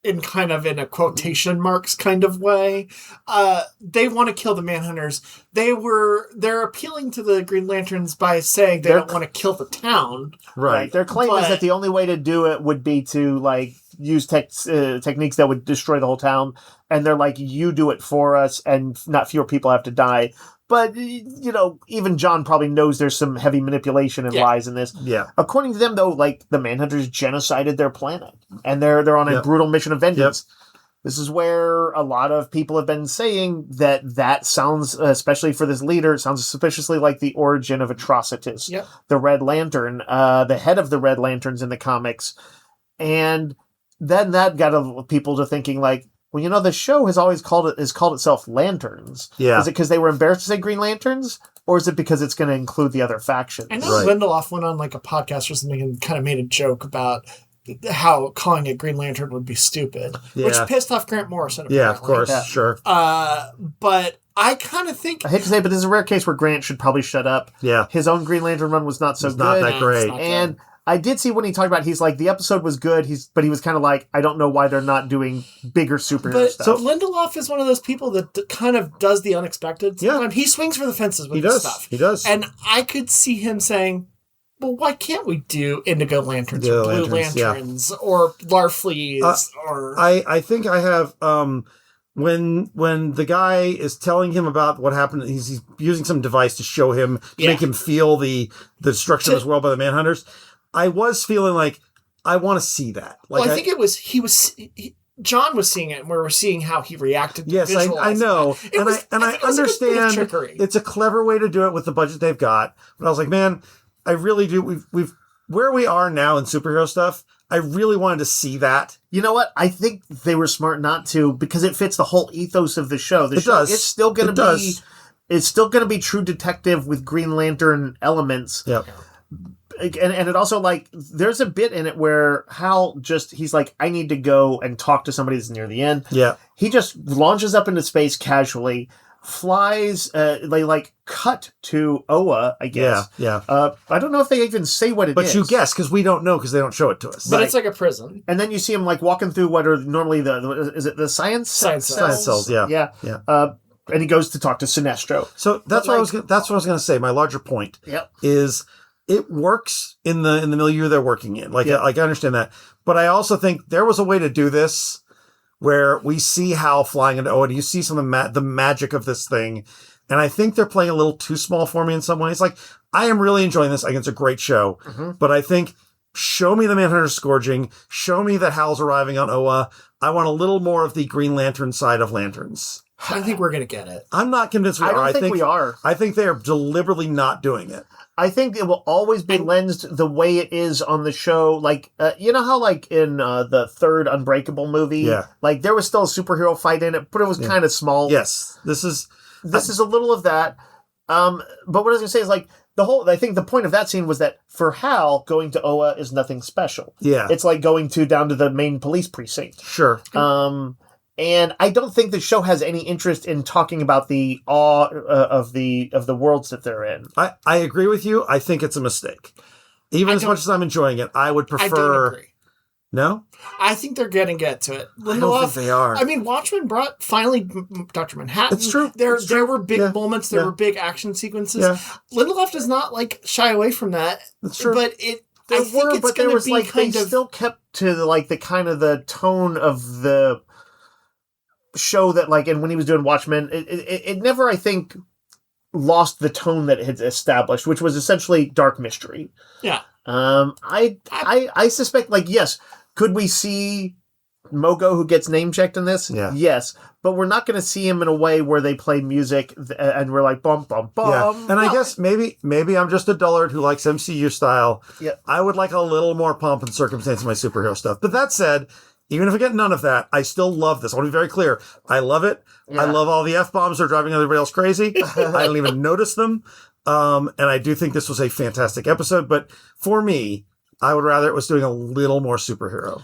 in a quotation marks kind of way. They want to kill the Manhunters. They're appealing to the Green Lanterns by saying they don't want to kill the town. Right. Their claim is that the only way to do it would be to like use techniques that would destroy the whole town. And they're like, you do it for us and not fewer people have to die. But, you know, even John probably knows there's some heavy manipulation and lies in this. Yeah. According to them, though, like, the Manhunters genocided their planet. And they're on a brutal mission of vengeance. This is where a lot of people have been saying that sounds, especially for this leader, sounds suspiciously like the origin of Atrocitus. The Red Lantern, the head of the Red Lanterns in the comics. And then that got people to thinking, like, well, you know, the show has always called itself Lanterns. Yeah. Is it because they were embarrassed to say Green Lanterns? Or is it because it's going to include the other factions? I know Lindelof went on like a podcast or something and kind of made a joke about how calling it Green Lantern would be stupid. Which pissed off Grant Morrison. Yeah, of course. Sure. But I kind of think... I hate to say it, but this is a rare case where Grant should probably shut up. Yeah. His own Green Lantern run was not so good. Not that great. And I did see when he talked about he's like, the episode was good, but he was kind of like, I don't know why they're not doing bigger superhero stuff. So Lindelof is one of those people that kind of does the unexpected. Yeah. He swings for the fences with this stuff. He does. And I could see him saying, well, why can't we do Indigo Lanterns or Blue Lanterns or Larfleas or... I think I have... When the guy is telling him about what happened, he's using some device to show him, to make him feel the destruction of his world by the Manhunters. I was feeling like, I want to see that. Like, well, I think it was, John was seeing it, and we were seeing how he reacted to yes, I know. I understand it's a clever way to do it with the budget they've got. But I was like, man, I really do. We've where we are now in superhero stuff, I really wanted to see that. You know what? I think they were smart not to, because it fits the whole ethos of the show. It's still going to be True Detective with Green Lantern elements. Yeah. And it also, like, there's a bit in it where Hal he's like, I need to go and talk to somebody that's near the end. Yeah. He just launches up into space casually, flies, they, like, cut to Oa, I guess. Yeah. I don't know if they even say what it is. But you guess, because we don't know, because they don't show it to us. But it's like a prison. And then you see him, like, walking through what are normally is it the science cells? Science cells, yeah. And he goes to talk to Sinestro. So that's what I was going to say. My larger point is it works in the milieu they're working in. Like I understand that. But I also think there was a way to do this where we see Hal flying into Oa, and you see some of the magic of this thing. And I think they're playing a little too small for me in some ways. Like, I am really enjoying this. I think it's a great show. Mm-hmm. But I think, show me the Manhunter scourging. Show me that Hal's arriving on Oa. I want a little more of the Green Lantern side of Lanterns. I think we're going to get it. I'm not convinced we are. I think we are. I think they are deliberately not doing it. I think it will always be lensed the way it is on the show. Like, you know how, like, in the third Unbreakable movie, like, there was still a superhero fight in it, but it was kind of small. Yes. This is a little of that. But what I was going to say is, like, I think the point of that scene was that for Hal, going to Oa is nothing special. Yeah. It's like going down to the main police precinct. Sure. And I don't think the show has any interest in talking about the awe of the worlds that they're in. I agree with you. I think it's a mistake. Even as much as I'm enjoying it, I would prefer... I don't agree. No? I think they're going to get to it. I don't think they are. I mean, Watchmen brought finally Dr. Manhattan. It's true. There were big moments. There were big action sequences. Yeah. Lindelof does not shy away from that. That's true. But there was like they still kept to the kind of the tone of the show that and when he was doing Watchmen, it never, I think, lost the tone that it had established, which was essentially dark mystery. Yeah. I suspect, yes, could we see Mogo who gets name checked in this? Yeah. Yes, but we're not going to see him in a way where they play music and we're like bum bum bum. Yeah. And I guess maybe I'm just a dullard who likes MCU style. Yeah. I would like a little more pomp and circumstance in my superhero stuff. But that said, even if I get none of that, I still love this. I want to be very clear. I love it. Yeah. I love all the F-bombs that are driving everybody else crazy. I don't even notice them. And I do think this was a fantastic episode. But for me, I would rather it was doing a little more superhero.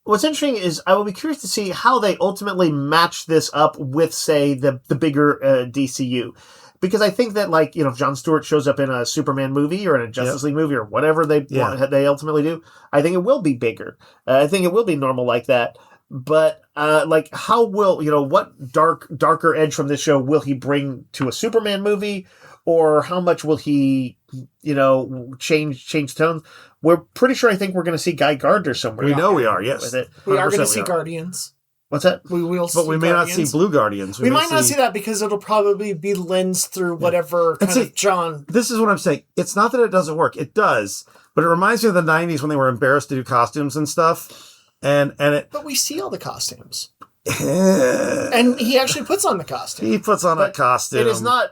What's interesting is I will be curious to see how they ultimately match this up with, say, the bigger DCU. Because I think that, if Jon Stewart shows up in a Superman movie or in a Justice League movie or whatever they ultimately do, I think it will be bigger. I think it will be normal like that. But, how will, what darker edge from this show will he bring to a Superman movie? Or how much will he, change tones? We're pretty sure I think we're going to see Guy Gardner somewhere. We know we are, yes. With it. We are going to see Guardians. What's that? We will see But we may Guardians. not see Blue Guardians. We might not see that because it'll probably be lensed through whatever of John. This is what I'm saying. It's not that it doesn't work. It does. But it reminds me of the 90s when they were embarrassed to do costumes and stuff. But we see all the costumes. And he actually puts on the costume. He puts on a costume. It is not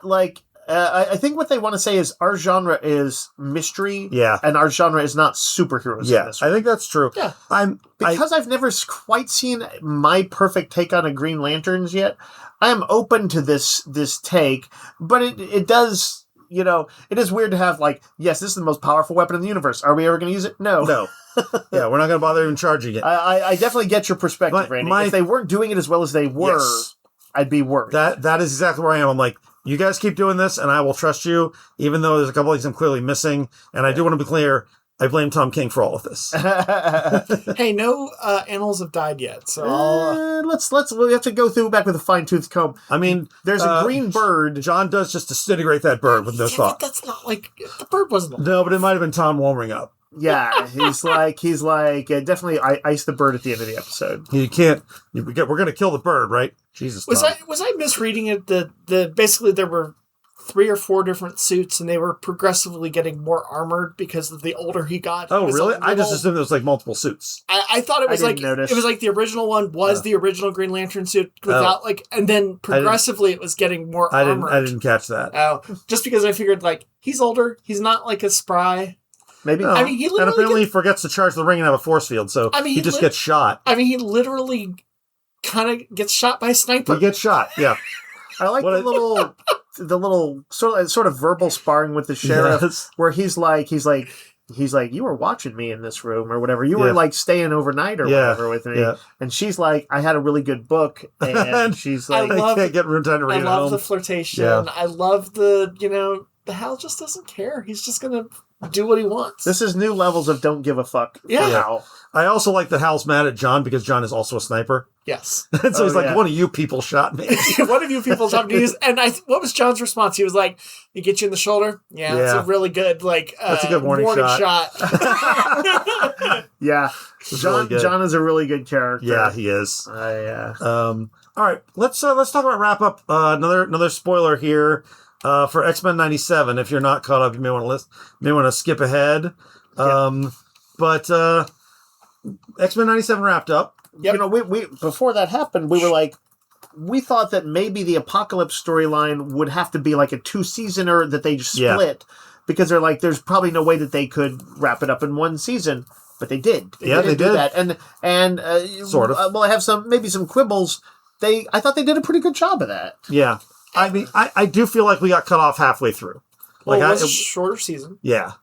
I think what they want to say is our genre is mystery, and our genre is not superheroes. Yeah, I think that's true. Yeah, I've never quite seen my perfect take on a Green Lanterns yet. I am open to this take, but it does. It is weird to have yes, this is the most powerful weapon in the universe. Are we ever going to use it? No. Yeah, we're not going to bother even charging it. I definitely get your perspective, Randy. If they weren't doing it as well as they were, I'd be worried. That is exactly where I am. I'm like, you guys keep doing this, and I will trust you, even though there's a couple of things I'm clearly missing. And I do want to be clear, I blame Tom King for all of this. Hey, no animals have died yet, so we have to go through back with a fine-tooth comb. I mean, there's a green bird. John does just disintegrate that bird with no thought. But that's not the bird wasn't. No, but it might have been Tom warming up. Yeah, he's definitely ice the bird at the end of the episode. You can't. We're going to kill the bird, right? Jesus. Was I misreading it? Basically there were 3 or 4 different suits, and they were progressively getting more armored because of the older he got. Oh, really? I just assumed there was multiple suits. I thought it was it was the original one was the original Green Lantern suit without and then progressively it was getting more armored. I didn't catch that. Oh, just because I figured he's older, he's not a spry. Maybe. No. I mean, and apparently he forgets to charge the ring and have a force field, so he just gets shot. I mean, he literally kind of gets shot by a sniper. He gets shot, yeah. I like the little sort of verbal sparring with the sheriff, where he's like, you were watching me in this room or whatever. You were staying overnight or whatever with me. Yeah. And she's like, I had a really good book, and she's like, I can't get time to read it. I love the flirtation. Yeah. I love the Hal just doesn't care. He's just gonna do what he wants. This is new levels of don't give a fuck. Yeah. Hal. I also like that Hal's mad at John because John is also a sniper. Yes. And so he's like, one of you people shot me. One of you people shot me. And what was John's response? He was like, "It get you in the shoulder? Yeah, that's a really good, that's a good warning shot. Yeah. John is a really good character. Yeah, he is. All right, let's talk about wrap up. Another spoiler here. For X-Men 97, if you're not caught up, you may want to skip ahead. But X-Men 97 wrapped up. Yep. We before that happened, we thought that maybe the Apocalypse storyline would have to be a 2-seasoner that they just split, because they're there's probably no way that they could wrap it up in 1 season, but they did. They did that, and sort of. Well, I have maybe some quibbles. I thought they did a pretty good job of that. Yeah. I mean, I do feel like we got cut off halfway through. It was a shorter season. Yeah.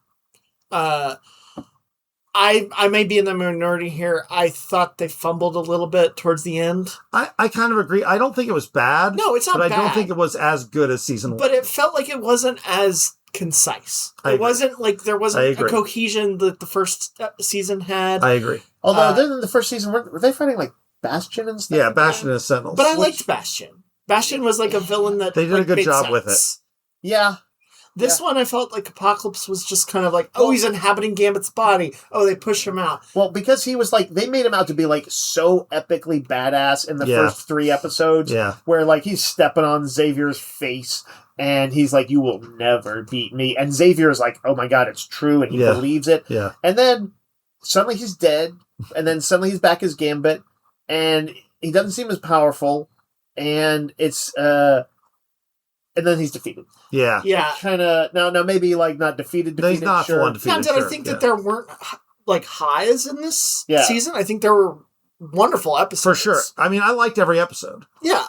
I may be in the minority here. I thought they fumbled a little bit towards the end. I kind of agree. I don't think it was bad. No, it's not but bad. I don't think it was as good as season 1. But it felt like it wasn't as concise. It wasn't like there wasn't a cohesion that the first season had. I agree. Although then in the first season, were they fighting like Bastion and stuff? Yeah, Bastion and Sentinels. But I liked Bastion. Bastion was like a villain that they did a good job sense. with it. Yeah. This one, I felt like Apocalypse was just kind of like, oh, he's inhabiting Gambit's body. Oh, they push him out. Well, because he was like, they made him out to be like so epically badass in the first 3 episodes. Yeah. Where like he's stepping on Xavier's face and he's like, you will never beat me. And Xavier's like, oh my God, it's true. And he believes it. Yeah. And then suddenly he's dead. And then suddenly he's back as Gambit. And he doesn't seem as powerful. And it's, and then he's defeated. Yeah. Yeah. Kind of, now maybe like not defeated. No, he's not full on defeated. Now, did I think that there weren't like highs in this season? I think there were wonderful episodes. For sure. I mean, I liked every episode. Yeah.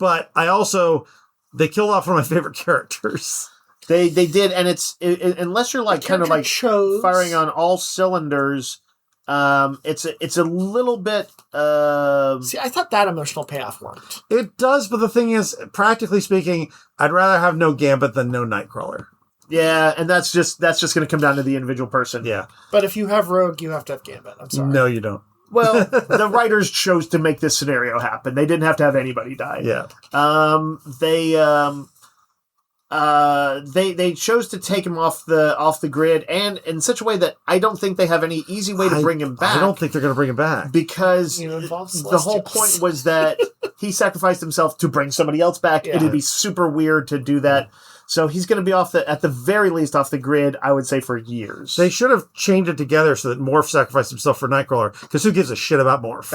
But I also, they killed off one of my favorite characters. They did, and it's unless you're like kind of like firing on all cylinders, it's a little bit. See, I thought that emotional payoff worked. It does, but the thing is, practically speaking, I'd rather have no Gambit than no Nightcrawler. Yeah, and that's just going to come down to the individual person. Yeah. But if you have Rogue, you have to have Gambit. I'm sorry. No, you don't. Well, the writers chose to make this scenario happen. They didn't have to have anybody die. Yeah. They chose to take him off the grid, and in such a way that I don't think they have any easy way to bring him back. I don't think they're going to bring him back because the whole point was that he sacrificed himself to bring somebody else back. Yeah. It'd be super weird to do that. So he's going to be at the very least off the grid, I would say, for years. They should have chained it together so that Morph sacrificed himself for Nightcrawler, because who gives a shit about Morph?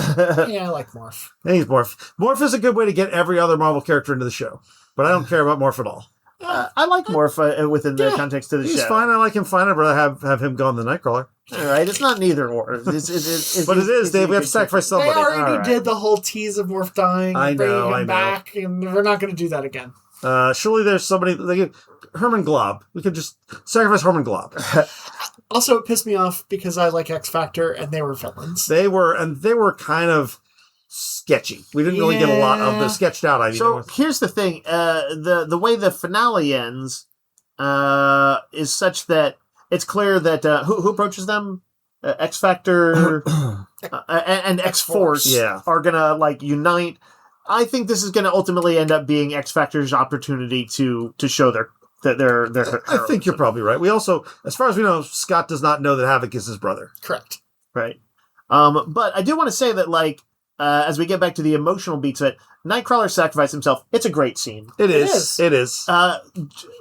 Yeah, I like Morph. Yeah, he's Morph. Morph is a good way to get every other Marvel character into the show, but I don't care about Morph at all. I like Morph within the context of the show. He's fine. I like him fine. I'd rather have him gone than Nightcrawler. All right, it's not neither or. But it is, Dave. We have to sacrifice somebody. They already did the whole tease of Morph dying and bringing him back, and we're not going to do that again. Surely there's somebody... Herman Glob. We could just sacrifice Herman Glob. Also, it pissed me off because I like X Factor, and they were villains. They were kind of sketchy. We didn't really get a lot of the sketched out ideas. So here's the thing: the way the finale ends is such that it's clear that who approaches them, X Factor and X Force are gonna like unite. I think this is gonna ultimately end up being X Factor's opportunity to show their I think you're probably right. We also, as far as we know, Scott does not know that Havoc is his brother. Correct. Right. But I do want to say that, like, as we get back to the emotional beats of it, Nightcrawler sacrificed himself. It's a great scene. It is.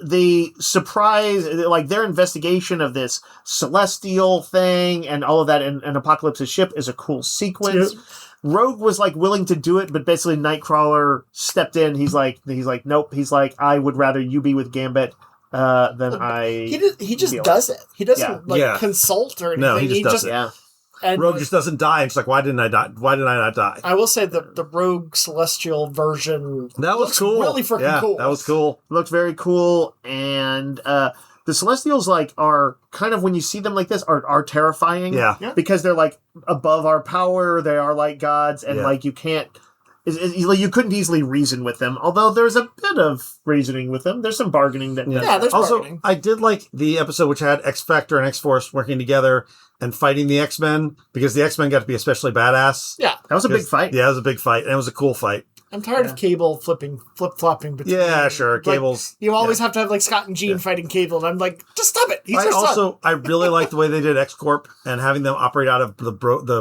The surprise, like their investigation of this Celestial thing and all of that in Apocalypse's ship is a cool sequence. Yep. Rogue was like willing to do it, but basically Nightcrawler stepped in. He's like, nope. He's like, I would rather you be with Gambit than I. He just does it. He doesn't consult or anything. No, he just does it. Yeah. And Rogue just doesn't die. It's like, why didn't I die? Why did I not die? I will say the Rogue Celestial version that was cool. Really freaking cool. That was cool. Looked very cool, and the Celestials like are kind of, when you see them like this, are terrifying. Yeah. Because they're like above our power. They are like gods, and like you can't. You couldn't easily reason with them, although there's a bit of reasoning with them. There's some bargaining that. Yeah, there's also bargaining. I did like the episode which had X Factor and X Force working together and fighting the X-Men, because the X-Men got to be especially badass. Yeah, that was a big fight. Yeah, it was a big fight, and it was a cool fight. I'm tired of Cable flip-flopping between. Yeah, sure. Like, Cable's. You always have to have like Scott and Jean fighting Cable, and I'm like, just stop it. I really like the way they did X-Corp and having them operate out of the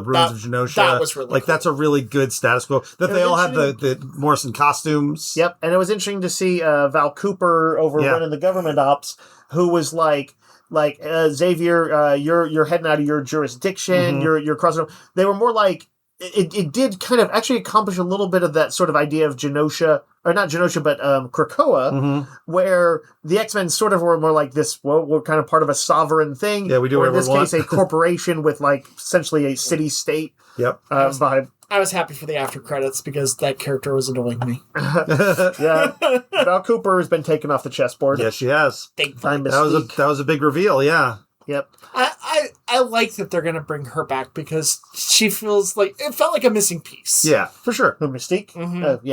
ruins of Genosha. That was really cool. That's a really good status quo. That they all had the Morrison costumes. Yep, and it was interesting to see Val Cooper over running the government ops, who was like Xavier, you're heading out of your jurisdiction. Mm-hmm. You're crossing. They were more like. It did kind of actually accomplish a little bit of that sort of idea of Genosha, or not Genosha, but Krakoa, where the X-Men sort of were more like this, well, we're kind of part of a sovereign thing. Yeah, we do. Or in this case, a corporation with like essentially a city-state vibe. I was happy for the after credits because that character was annoying me. Yeah, Val Cooper has been taken off the chessboard. Yes, she has. Big time. That was a big reveal. Yeah. Yep. I I like that they're going to bring her back because she feels like it felt like a missing piece. Yeah, for sure. The Mystique? Mm-hmm.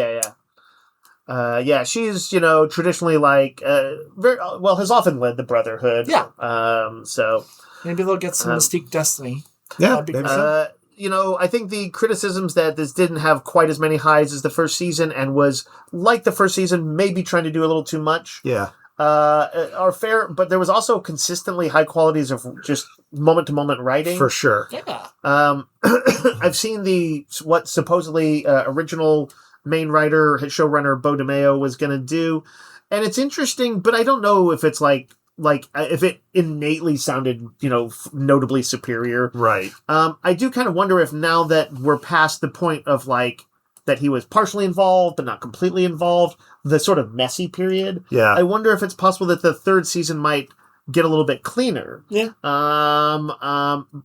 Yeah, she's, traditionally very well, has often led the Brotherhood. Yeah. So maybe they'll get some Mystique Destiny. Yeah, That'd be maybe great. so. I think the criticisms that this didn't have quite as many highs as the first season and was like the first season, maybe trying to do a little too much. Yeah. Are fair, but there was also consistently high qualities of just moment to moment writing. For sure. Yeah. I've seen what supposedly original main writer, showrunner Bo DeMeo was going to do, and it's interesting, but I don't know if it's like if it innately sounded, notably superior. Right. I do kind of wonder if now that we're past the point of that he was partially involved but not completely involved, the sort of messy period. Yeah. I wonder if it's possible that the third season might get a little bit cleaner. Yeah.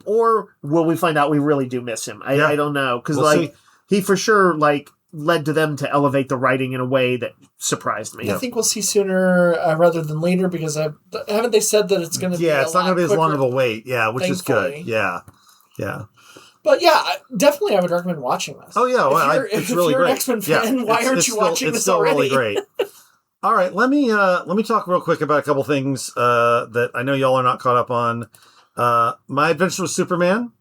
Or will we find out we really do miss him? I don't know, because We'll see. he for sure led to them to elevate the writing in a way that surprised me. I think we'll see sooner rather than later because haven't they said that it's going to be Yeah, it's not going to be as long of a quicker? wait. Yeah, which is Thankfully. good. Yeah. Yeah. But yeah, definitely I would recommend watching this. Oh, yeah. Well, If it's really you're great. an X-Men fan, why aren't you watching it's this still already? really great. All right, let me talk real quick about a couple things that I know y'all are not caught up on. My Adventure with Superman.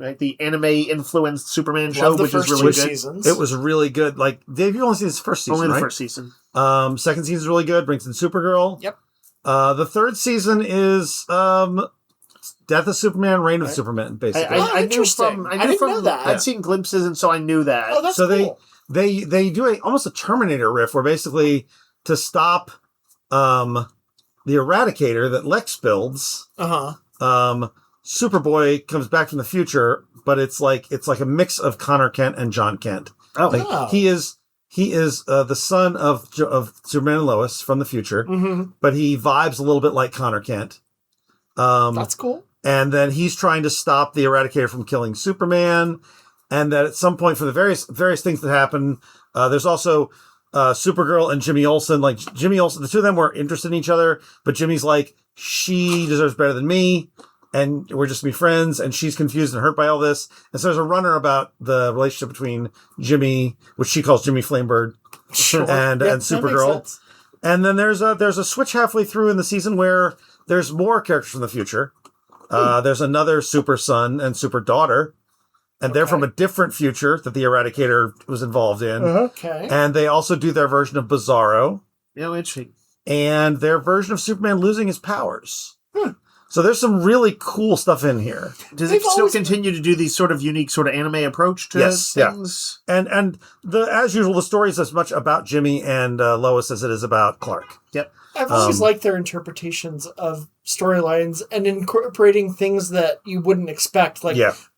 Right, the anime-influenced Superman show, Love the which is first really two good. seasons. It was really good. Like, Dave, you only seen this first season, Only the right? first season. Second season is really good. Brings in Supergirl. Yep. The third season is Death of Superman, Reign of Superman, basically. I knew interesting. from I didn't know that. I'd seen glimpses, and so I knew that. Oh, that's so cool. they do almost a Terminator riff, where basically to stop the Eradicator that Lex builds, Superboy comes back from the future, but it's like a mix of Connor Kent and John Kent. Oh, Like, he is the son of Superman and Lois from the future, but he vibes a little bit like Connor Kent. That's cool. And then he's trying to stop the Eradicator from killing Superman. And that at some point, for the various things that happen, there's also Supergirl and Jimmy Olsen. Like, Jimmy Olsen, the two of them were interested in each other, but Jimmy's like, she deserves better than me, and we're just gonna be friends, and she's confused and hurt by all this. And so there's a runner about the relationship between Jimmy, which she calls Jimmy Flamebird, and Supergirl. And then there's a switch halfway through in the season where there's more characters from the future. There's another super son and super daughter, and they're from a different future that the Eradicator was involved in. Okay. And they also do their version of Bizarro. Yeah, interesting. And their version of Superman losing his powers. So there's some really cool stuff in here. Does it still continue to do these sort of unique sort of anime approach to things? Yeah. And as usual, the story is as much about Jimmy and Lois as it is about Clark. Yep. I've always liked their interpretations of storylines and incorporating things that you wouldn't expect, like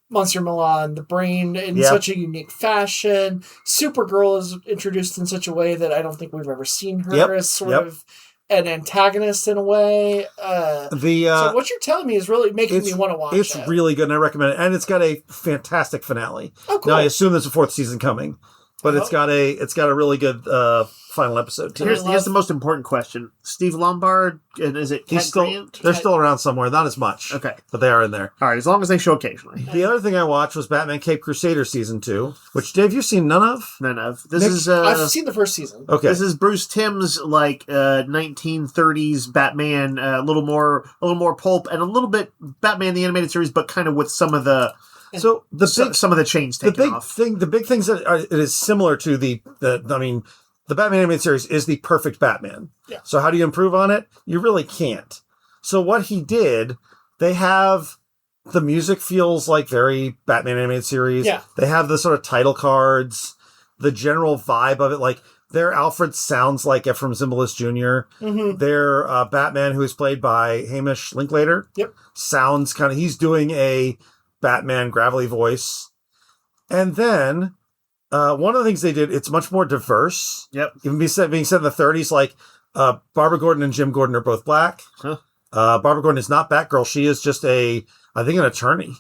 Monsieur Milan, the Brain, in such a unique fashion. Supergirl is introduced in such a way that I don't think we've ever seen her as sort of an antagonist in a way. So what you're telling me is really making me want to watch it. It's really good, and I recommend it. And it's got a fantastic finale. Oh, cool. Now, I assume there's a fourth season coming, but it's got a really good final episode too. Here's the most important question: Steve Lombard, and is it Cat Grant? They're still around somewhere, not as much. Okay, but they are in there. All right, as long as they show occasionally. The other thing I watched was Batman Cape Crusader season 2, which Dave, you've seen none of. None of. I've seen the first season. Okay, this is Bruce Timm's 1930s Batman, a little more pulp and a little bit Batman the animated series, but kind of with some of the. So some of the chains taken off. The big things that it is similar to the Batman animated series is the perfect Batman. Yeah. So how do you improve on it? You really can't. So what he did, they have the music feels like very Batman animated series. Yeah. They have the sort of title cards, the general vibe of it. Like their Alfred sounds like Ephraim Zimbalist Jr. Their Batman, who is played by Hamish Linklater, sounds kind of, he's doing a Batman gravelly voice. And then one of the things they did, it's much more diverse. Yep. Even being set in the 30s, like Barbara Gordon and Jim Gordon are both black. Barbara Gordon is not Batgirl. She is just an attorney.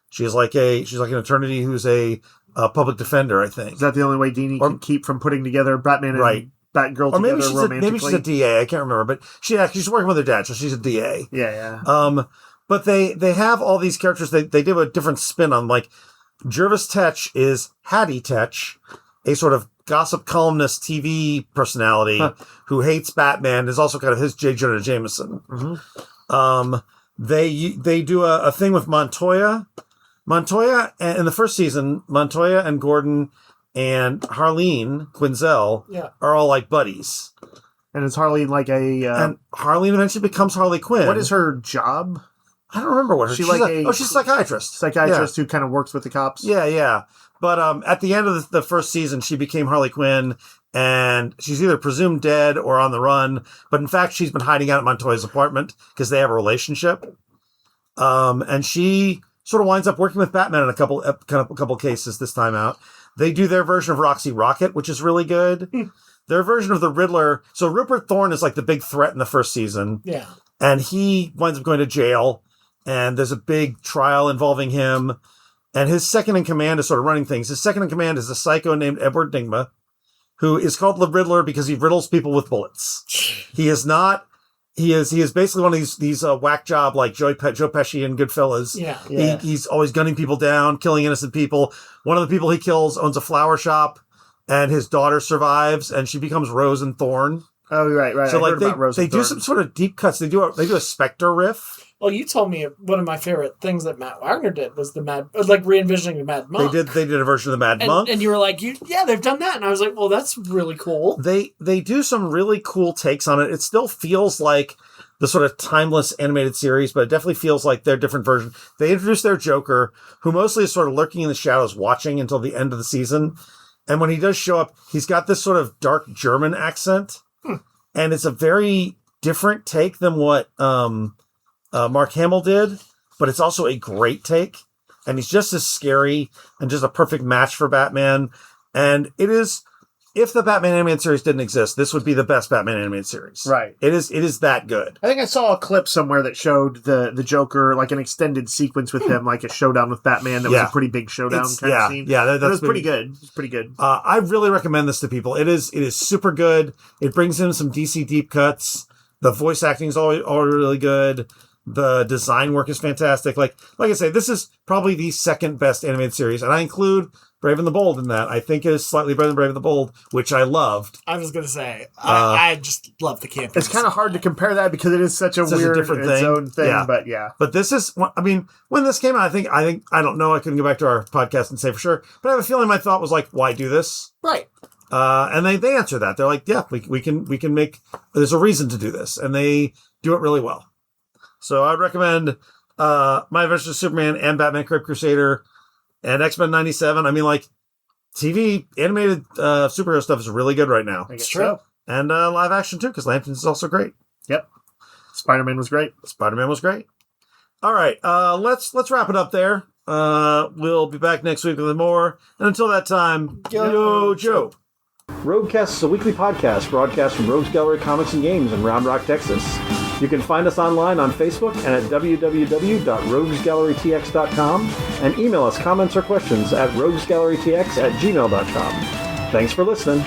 She's like an attorney who's a public defender, I think. Is that the only way Dini can keep from putting together Batman and Batgirl or maybe together romantically? Maybe she's a DA. I can't remember, but she's working with her dad, so she's a DA. Yeah. But they have all these characters. They do a different spin on, like, Jervis Tetch is Hattie Tetch, a sort of gossip columnist TV personality who hates Batman, is also kind of his J. Jonah Jameson. Mm-hmm. They do a thing with Montoya. Montoya, in the first season, Montoya and Gordon and Harleen Quinzel are all like buddies. And is Harleen like a... and Harleen eventually becomes Harley Quinn. What is her job? I don't remember what her... She's a psychiatrist. Psychiatrist who kind of works with the cops? Yeah. But at the end of the first season, she became Harley Quinn, and she's either presumed dead or on the run. But in fact, she's been hiding out at Montoya's apartment because they have a relationship. And she sort of winds up working with Batman in a couple cases this time out. They do their version of Roxy Rocket, which is really good. Their version of the Riddler. So Rupert Thorne is like the big threat in the first season. Yeah. And he winds up going to jail. And there's a big trial involving him. And his second in command is sort of running things. His second in command is a psycho named Edward Nygma, who is called the Riddler because he riddles people with bullets. He is basically one of these whack job like Joe Pesci and Goodfellas. Yeah. He's always gunning people down, killing innocent people. One of the people he kills owns a flower shop, and his daughter survives, and she becomes Rose and Thorn. Oh, right. So like they do some sort of deep cuts. They do a Spectre riff. Well, you told me one of my favorite things that Matt Wagner did was re-envisioning the Mad Monk. They did a version of the Mad Monk. And you were like, they've done that. And I was like, well, that's really cool. They do some really cool takes on it. It still feels like the sort of timeless animated series, but it definitely feels like their different version. They introduced their Joker, who mostly is sort of lurking in the shadows, watching until the end of the season. And when he does show up, he's got this sort of dark German accent. And it's a very different take than what Mark Hamill did, but it's also a great take. And he's just as scary and just a perfect match for Batman. And it is, if the Batman animated series didn't exist, this would be the best Batman animated series. Right. It is that good. I think I saw a clip somewhere that showed the Joker, like an extended sequence with him, like a showdown with Batman that was a pretty big showdown kind of scene. Yeah, that was pretty good. It's pretty good. I really recommend this to people. It is super good. It brings in some DC deep cuts. The voice acting is all really good. The design work is fantastic. Like I say, this is probably the second best animated series, and I include Brave and the Bold in that. I think it is slightly better than Brave and the Bold, which I loved. I was going to say, I just love the campus. It's kind of hard to compare that because it is such a weird, different its own thing. But yeah. But this is, I mean, when this came out, I don't know. I couldn't go back to our podcast and say for sure, but I have a feeling my thought was like, why do this? Right. And they answer that. They're like, yeah, we can make, there's a reason to do this. And they do it really well. So I'd recommend My Adventures with Superman and Batman Crusader and X-Men 97. I mean, like, TV, animated superhero stuff is really good right now. It's true. And live action, too, because Lanterns is also great. Yep. Spider-Man was great. All right, let's wrap it up there. We'll be back next week with more. And until that time, yo, Joe. Roguecast is a weekly podcast broadcast from Rogues Gallery Comics and Games in Round Rock, Texas. You can find us online on Facebook and at www.roguesgallerytx.com and email us comments or questions at roguesgallerytx@gmail.com. Thanks for listening.